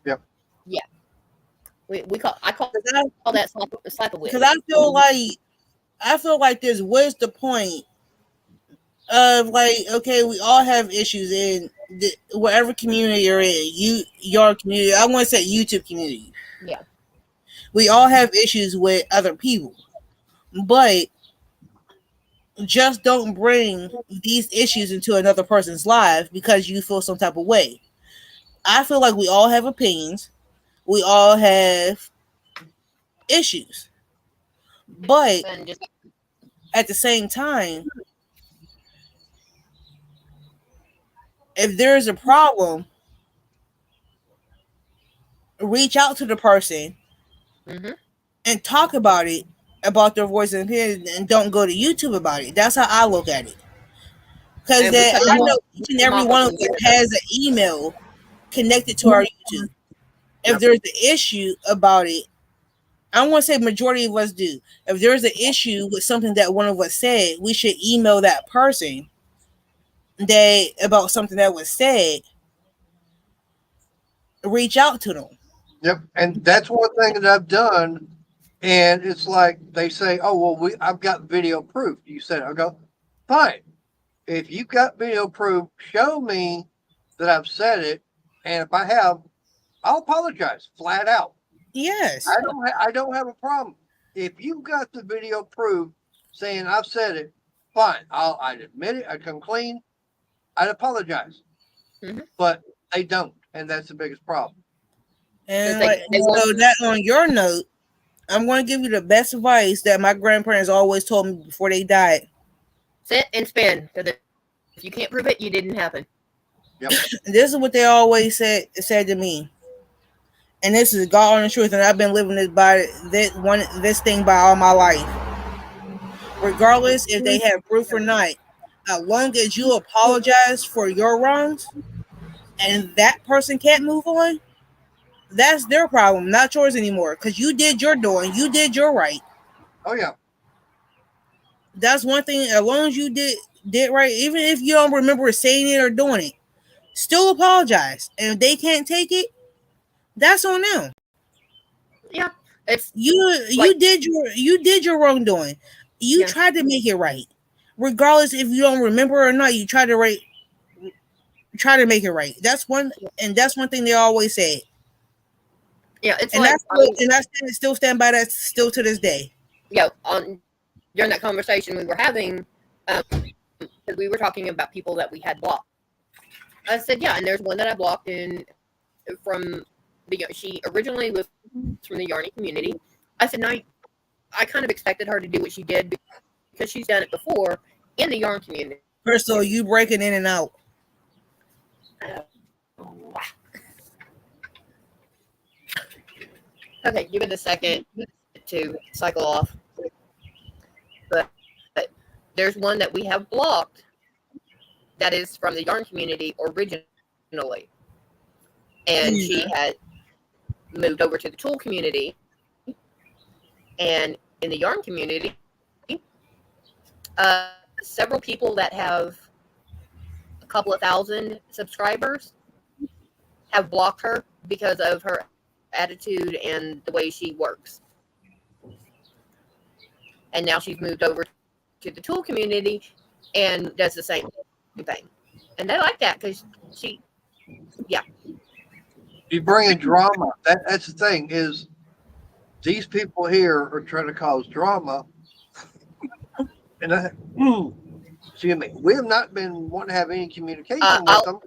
Yep. Yeah. I call Because that slap a witch. I feel like there's where's the point of like okay we all have issues in whatever community you're in your community I want to say YouTube community Yeah. we all have issues with other people but just don't bring these issues into another person's life because you feel some type of way. I feel like we all have opinions, we all have issues, but And just at the same time, if there's a problem, reach out to the person mm-hmm. and talk about it about their voice and opinion and don't go to YouTube about it. That's how I look at it. Because And we cut I them know off, each and every off of one of them. us has an email connected to our YouTube. If Yep. there's an issue about it, I want to say majority of us do. If there's an issue with something that one of us said, we should email that person that about something that was said, reach out to them. Yep. And that's one thing that I've done. And it's like they say, "Oh well, I've got video proof." You said, "I go fine. If you've got video proof, show me that I've said it, and if I have, I'll apologize flat out. Yes. I don't have a problem. If you've got the video proof saying I've said it, fine. I'd admit it. I'd come clean. I'd apologize. Mhm. But they don't, and that's the biggest problem. Because And they, like they won't so that on your note, I'm going to give you the best advice that my grandparents always told me before they died. sit and spin. Because if you can't prove it, you didn't happen. Yep. This is what they always said to me, and this is God honest truth, and I've been living this thing by all my life. Regardless if they have proof or not, as long as you apologize for your wrongs, and that person can't move on, that's their problem, not yours anymore. Because you did your doing, you did your right. Oh yeah. That's one thing. As long as you did right, even if you don't remember saying it or doing it, still apologize. And if they can't take it, that's on them. Yeah. It's You like, you did your wrongdoing. You yeah. tried to make it right, regardless if you don't remember or not. You try to make it right. That's one thing they always say, Yeah. It's and like, I mean, and I still stand by that still to this day. yeah, during that conversation we were having, because we were talking about people that we had blocked. I said, yeah, and there's one that I blocked in from she originally was from the Yarny community. I said, no, I kind of expected her to do what she did because she's done it before in the yarn community. First of all, you breaking in and out. Okay, give it a second to cycle off. But there's one that we have blocked that is from the yarn community originally. And she had moved over to the tool community. And in the yarn community, several people that have a couple of thousand subscribers have blocked her because of her attitude and the way she works. And now she's moved over to the tool community and does the same thing. And they like that because she, yeah. You bring in drama. That's the thing is these people here are trying to cause drama, and excuse me, we have not been wanting to have any communication with them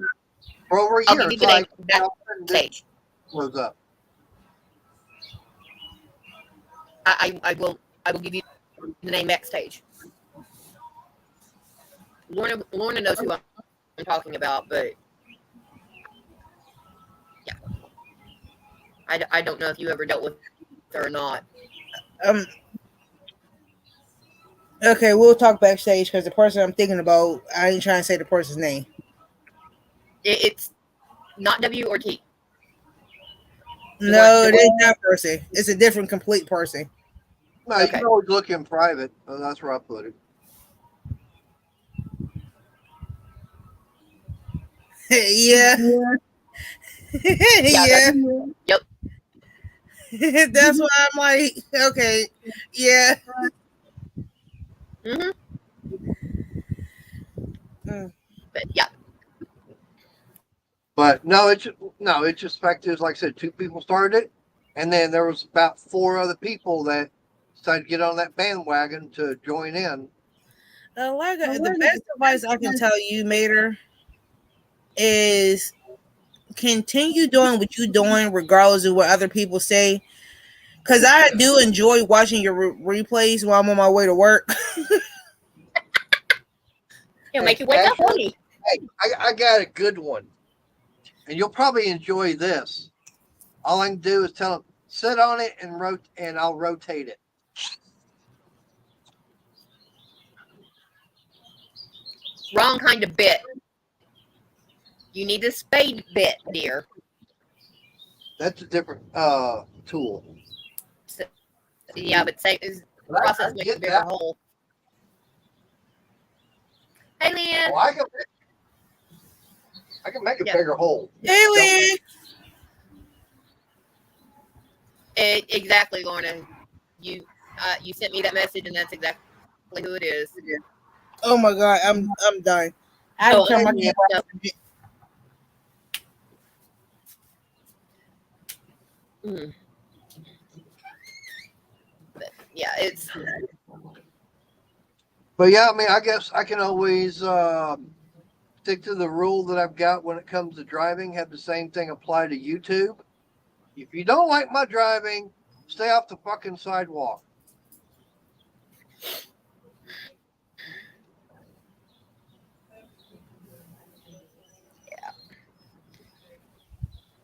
for over a I'll year. give you It's the like name backstage. Was up. I will give you the name backstage. Lorna knows who I'm talking about, but yeah, I don't know if you ever dealt with her or not. Um. Okay, we'll talk backstage because the person I'm thinking about, I ain't trying to say the person's name. It's not W or T. No, it ain't that person. It's a different, complete person. No, you Okay. can always look in private. That's where I put it. Yeah. Yeah. Yeah. Yep. That's why I'm like, okay, yeah. Mhm. Mm. But yeah. But it's just fact is, like I said, two people started it, and then there was about four other people that decided to get on that bandwagon to join in. The best advice I can tell you, Mater, is continue doing what you're doing, regardless of what other people say. Because I do enjoy watching your replays while I'm on my way to work. It'll make you wake up, won't he? Hey, I got a good one, and you'll probably enjoy this. All I can do is tell them sit on it and I'll rotate it. Wrong kind of bit. You need a spade bit, dear. That's a different tool. So, yeah, but say is But process I makes a get bigger that. hole. Hey, Leanne. Well, I can make a Yeah. bigger hole. Haley. Exactly, Lorna. You sent me that message, and that's exactly who it is. Oh my god, I'm done. I had to Oh, turn my Yeah. no. Mm. But, yeah, it's But yeah, I mean, I guess I can always stick to the rule that I've got when it comes to driving. Have the same thing apply to YouTube. If you don't like my driving, stay off the fucking sidewalk.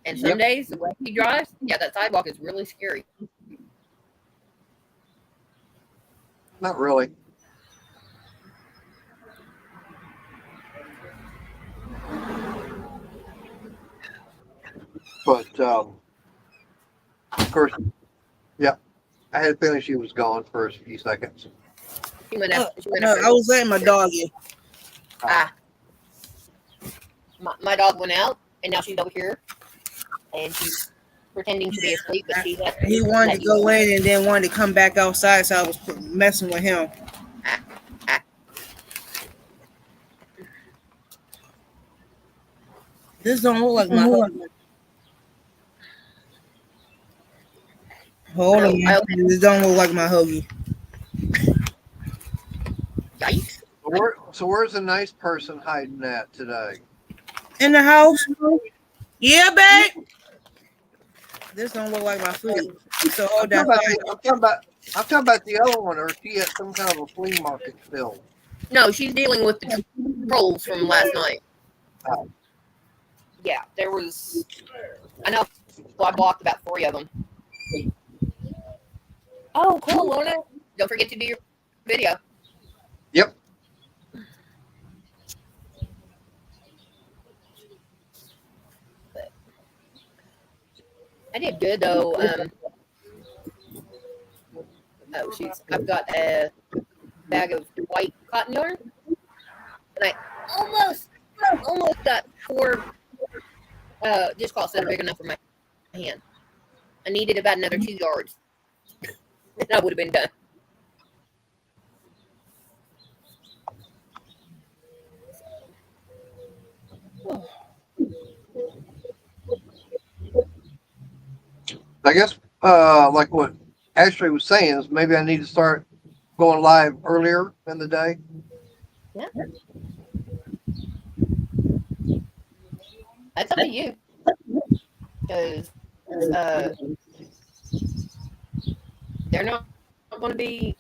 and some days the way he drives, yeah, that sidewalk is really scary. Not really. But of course, yeah, I had a feeling she was gone for a few seconds. She went Oh, after. She went no, after. I was letting my dog in. Ah, my dog went out, and now she's over here, and she's pretending to be asleep, but she's He actually wanted to letting go you. in and then wanted to come back outside, so I was messing with him. Ah, ah. This don't look like my huggy. Hold No, on. This don't look like my huggy. yikes. So where's the nice person hiding at today? In the house? Yeah, babe. This don't look like my food. So I'm hold talking that about fire. I'm talking about the other one, or is she at some kind of a flea market still? No, she's dealing with the trolls from last night. Oh. Yeah, there was. I know. So I blocked about 3 of them. Oh, cool, Lorna. Don't forget to do your video. Yep. I did good though. Oh, I've got a bag of white cotton yarn, and I almost got 4 dishcloths that are big enough for my hand. I needed about another 2 yards, and I would have been done. I guess like what Ashley was saying is maybe I need to start going live earlier in the day. Yeah, that's up to you, because uh, they're not going to be.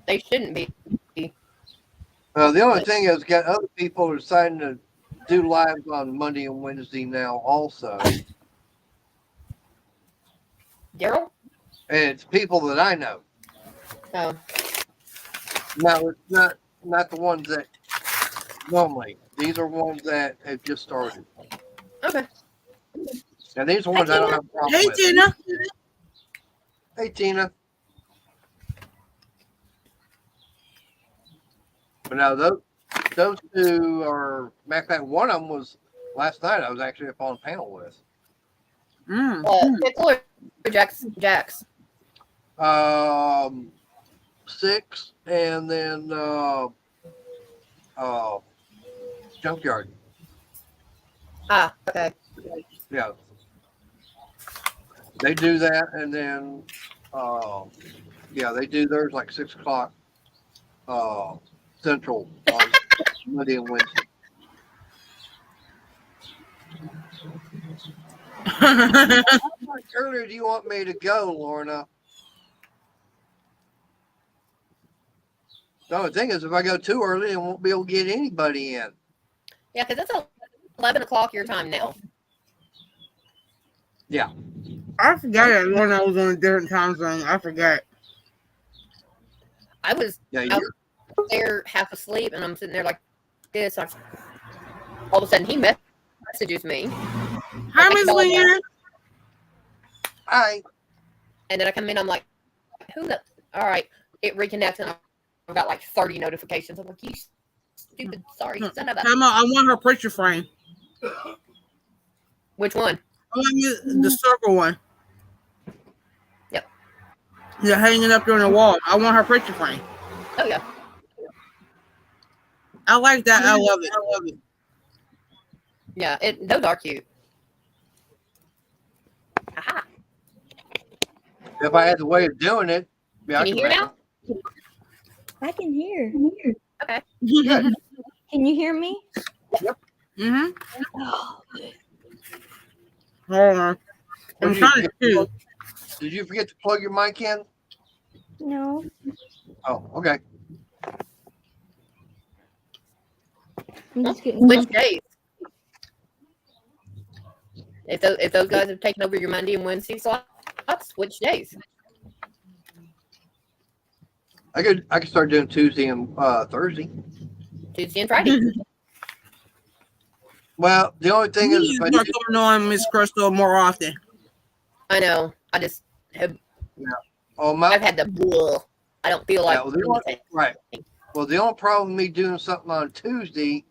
They shouldn't be. The only But thing is, got other people are deciding to do lives on Monday and Wednesday now, also, Daryl. and it's people that I know. Oh, Now it's not the ones that normally. These are ones that have just started, okay. and these are Hi, ones I don't Tina. have a problem Hey, with. Tina. Hey, Tina. But now those two are. Matter of fact, one of them was last night. I was actually up on a panel with. Pickle or Jax. 6, and then uh, junkyard. Ah, okay. Yeah, they do that, and then yeah, they do theirs like 6 o'clock Central on Monday and Wednesday. How much earlier do you want me to go, Lorna? The only thing is, if I go too early, I won't be able to get anybody in. Yeah, because it's 11 o'clock your time now. Yeah. I forgot it when I was on a different time zone. I forgot. I was Yeah, out there half asleep, and I'm sitting there like this. All of a sudden, he messages me. Hi, Like, Miss dog, Leanne. Hi. and then I come in, I'm like, who the? All right, it reconnects, and I've got like 30 notifications. I'm like, you stupid, sorry, son of a. Come on, I want her picture frame. Which one? I want the circle one. Yep. You're hanging up there on the wall. I want her picture frame. Oh yeah. I like that. I love it. I love it. Yeah, those are cute. Aha. If I had the way of doing it, yeah, Can you hear now? I can hear. Okay. Good. Can you hear me? Mm-hmm. Oh, Hold on. I'm Did trying to you, choose. did you forget to plug your mic in? no. Oh, okay. I'm just getting Which days? If those guys have taken over your Monday and Wednesday slots, which days? I could start doing Tuesday and Thursday. Tuesday and Friday. Well, the only thing We is, need if to I start do, coming on Miss Crystal more often. I know. I just have. oh I've my, had the. Ugh. I don't feel like yeah, well, the only, anything. right. Well, the only problem with me doing something on Tuesday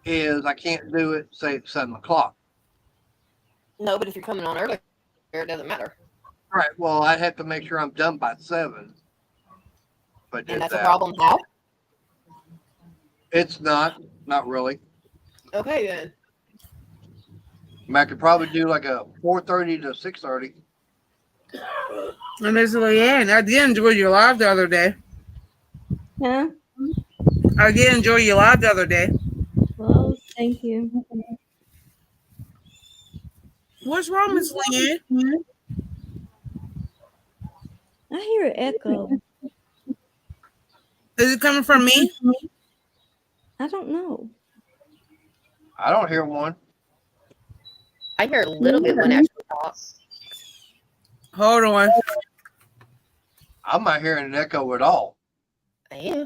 is I can't do it, say, at 7 o'clock. No, but if you're coming on earlier, it doesn't matter. Right. Well, I'd have to make sure I'm done by 7. If I And did that's a that. problem. How? It's not really. Okay then. I could probably do like a 4:30 to 6:30. And Miss Leanne, I did enjoy your live the other day. Huh? I did enjoy your live the other day. Well, thank you. What's wrong, Miss Leanne? I hear an echo. Is it coming from me? I don't know. I don't hear one. I hear a little bit when Ashley talks. Hold on. I'm not hearing an echo at all. Yeah.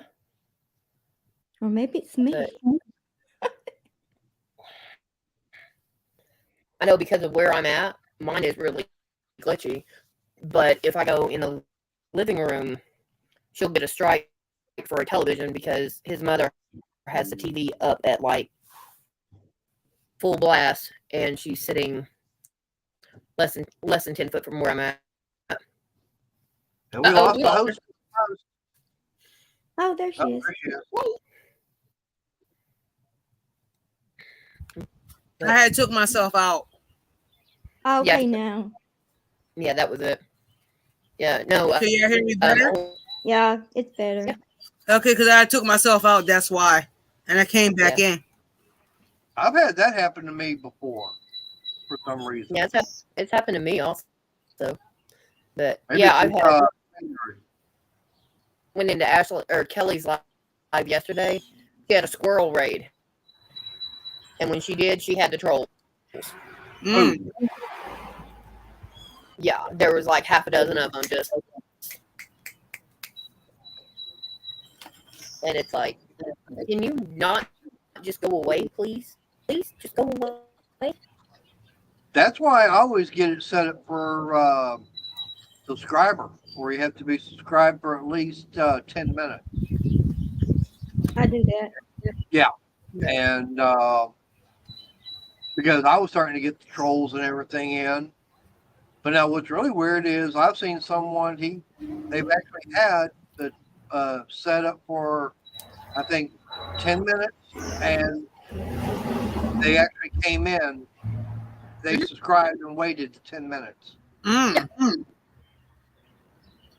Or maybe it's me. But- I know because of where I'm at, mine is really glitchy. But if I go in the living room, she'll get a strike for a television because his mother has the TV up at like full blast, and she's sitting less than 10 foot from where I'm at. And we Uh-oh, lost we the lost host. Oh, there she Oh, is. there she is. I had took myself out. Okay, Yeah. now. Yeah, that was it. Yeah, no. Can you hear me better? Yeah, it's better. Yeah. Okay, because I took myself out. That's why. And I came back in. I've had that happen to me before for some reason. Yeah, it's happened to me also. But Maybe yeah, I've it's, had went into Ashley or Kelly's live yesterday. She had a squirrel raid, and when she did, she had the trolls. Mm. Yeah, there was like half a dozen of them just, and it's like, can you not just go away, please? Please, just go away. That's why I always get it set up for subscriber, where you have to be subscribed for at least 10 minutes. I do that. And because I was starting to get the trolls and everything in. But now what's really weird is I've seen someone, they've actually had the set up for, I think, 10 minutes, and they actually came in, they subscribed and waited 10 minutes. Mm.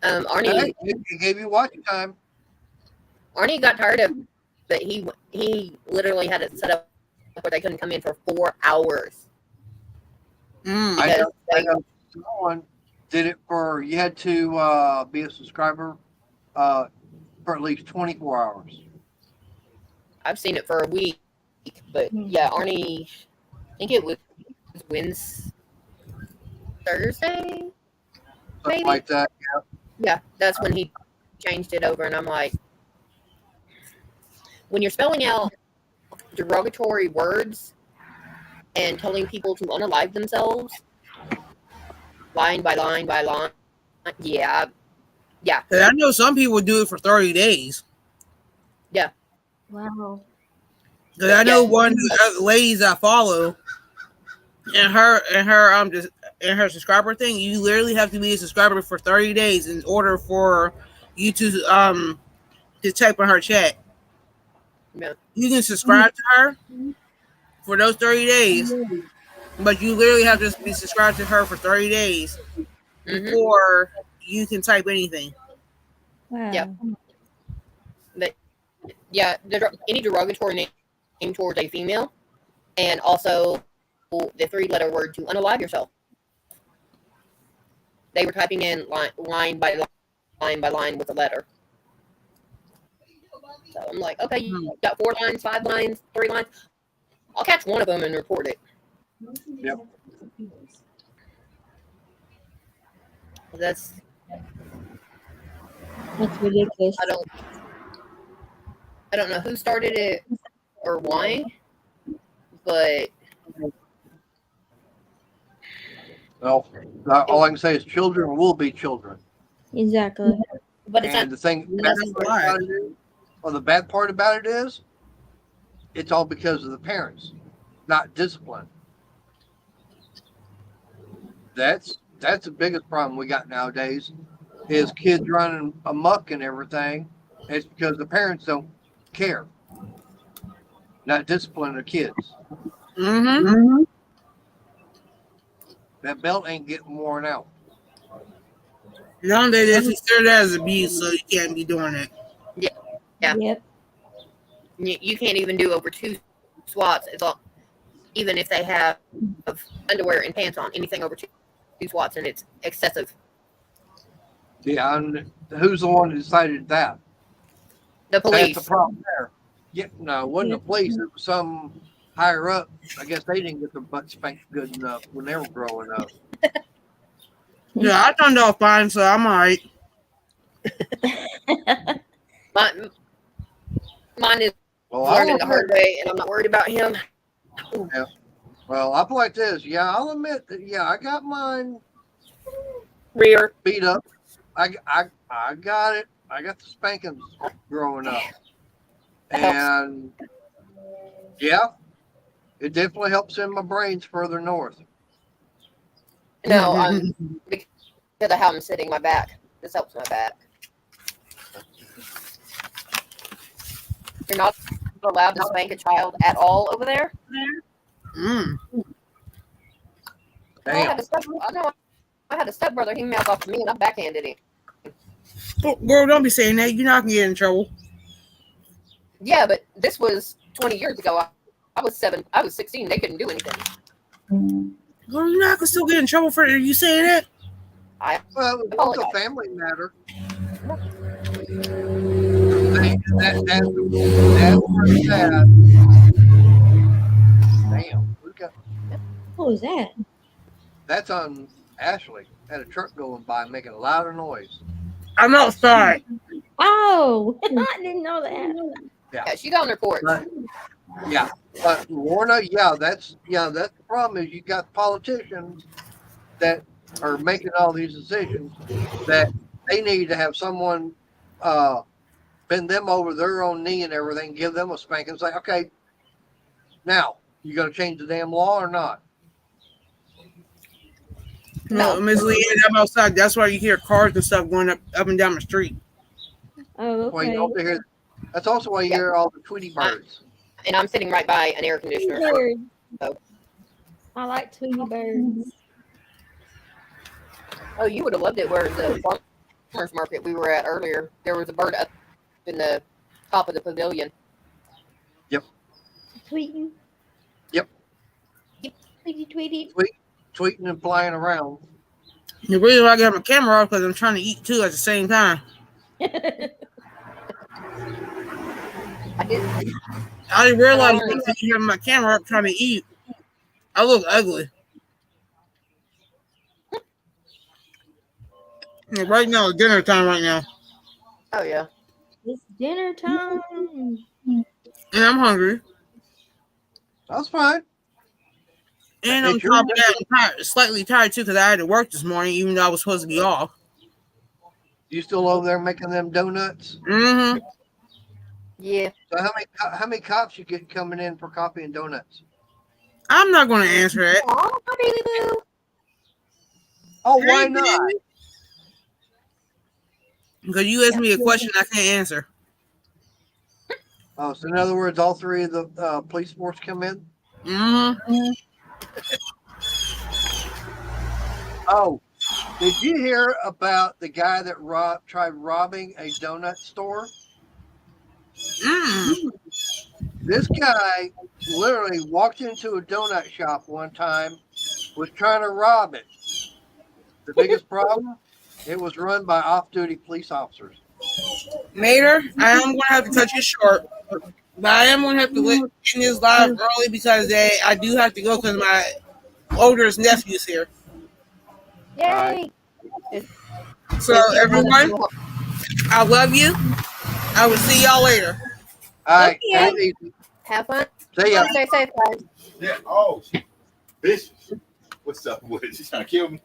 Arnie It gave you watching time. got tired of that. He literally had it set up where they couldn't come in for 4 hours. Mm. I Because know someone did it for, you had to be a subscriber for at least 24 hours. I've seen it for a week, but yeah, Arnie, I think it was Thursday, Something maybe? like that. Yeah, that's when he changed it over, and I'm like, when you're spelling out derogatory words and telling people to unalive themselves, line by line by line, yeah, yeah, 'Cause I know some people do it for 30 days. yeah, Wow. Because I know yeah. one ladies I follow, and her just and her subscriber thing. You literally have to be a subscriber for 30 days in order for you to type in her chat. Yeah. You can subscribe to her for those 30 days, but you literally have to be subscribed to her for 30 days Mm-hmm. before you can type anything. Yeah. Wow. But yeah, any derogatory name towards a female, and also the three-letter word to unalive yourself. They were typing in line by line by line with a letter. So I'm like, okay, you Hmm. got 4 lines, 5 lines, 3 lines. I'll catch one of them and report it. Yep. That's That's ridiculous. I don't I don't know who started it or why, but Well, all I can say is children will be children. Exactly. but it's And the thing, not That's why. the bad part about it is, it's all because of the parents, not discipline. That's the biggest problem we got nowadays, is kids running amok and everything. It's because the parents don't care, not discipline their kids. Mm-hmm. That belt ain't getting worn out. Nowadays, it's considered as abuse, so you can't be doing it. yeah, yeah. Yep. You can't even do over 2 swats. It's all even if they have underwear and pants on, anything over two swats, and it's excessive. Yeah, and who's the one who decided that? The That's the police. problem there. Yeah, no, it wasn't the police. It was some higher up. I guess they didn't get their butt spanked good enough when they were growing up. Yeah, I turned off fine, so I'm alright. Mine, mine is Well, learning the hard way, and I'm not worried about him. yeah. Well, I feel like this. Yeah, I'll admit that. Yeah, I got mine Rear. beat up. I got it. I got the spankings growing up, That helps. and yeah, it definitely helps in my brains further north. No, because of how I'm sitting, my back. This helps my back. You're not allowed to spank a child at all over there. Mm. I had Damn. a I know I had a stepbrother. He mouthed off to me, and I backhanded him. Girl, don't be saying that. You're not gonna get in trouble. Yeah, but this was 20 years ago. I was 7. I was 16. They couldn't do anything. Girl, you're not gonna still get in trouble for you saying that. I Well, it was a apologize. family matter. That's where it's at. Damn. What was that? That's on Ashley. Had a truck going by making a louder noise. I'm outside. Oh, I didn't know that. Yeah, she's on her porch. But yeah, but Lorna, that's the problem is you got politicians that are making all these decisions that they need to have someone bend them over their own knee and everything, give them a spanking. It's like, okay, now you got to change the damn law or not? No, No. Miss Lee, I'm outside. That's why you hear cars and stuff going up and down the street. Oh, Well, you okay. also hear. That's also why you Yeah. hear all the Tweety birds. And I'm sitting right by an air Tweety conditioner. birds. So, I like Tweety birds. oh, you would have loved it where the farmers market we were at earlier, there was a bird up in the top of the pavilion. Tweeting. Yep. Tweety, tweety. Tweeting and flying around. The reason why I got my camera off because I'm trying to eat too at the same time. I did. I didn't realize that you have my camera up trying to eat. I look ugly. Yeah, right now, it's dinner time right now. Oh yeah. It's dinner time. and I'm hungry. That's fine. And on It's your top of that, I'm tired, slightly tired too because I had to work this morning, even though I was supposed to be off. You still over there making them donuts? Mm-hmm. Yeah. So how many cops you get coming in for coffee and donuts? I'm not going to answer that. Aw, baby boo. Oh, why not? Because you asked Yeah. me a question I can't answer. Oh, so in other words, all three of the police force come in? Mm-hmm. Oh, did you hear about the guy that tried robbing a donut store? Mm. This guy literally walked into a donut shop one time, was trying to rob it. The biggest problem, it was run by off-duty police officers. Mater, I am going to have to cut you short. But I am going to have to end this live early because I do have to go because my oldest nephew's here. Yay. So, everyone, I love you. I will see y'all later. All right, Okay. take it easy. Have fun. See ya. Stay safe, guys. Yeah. Oh, vicious. What's up with it? She's trying to kill me.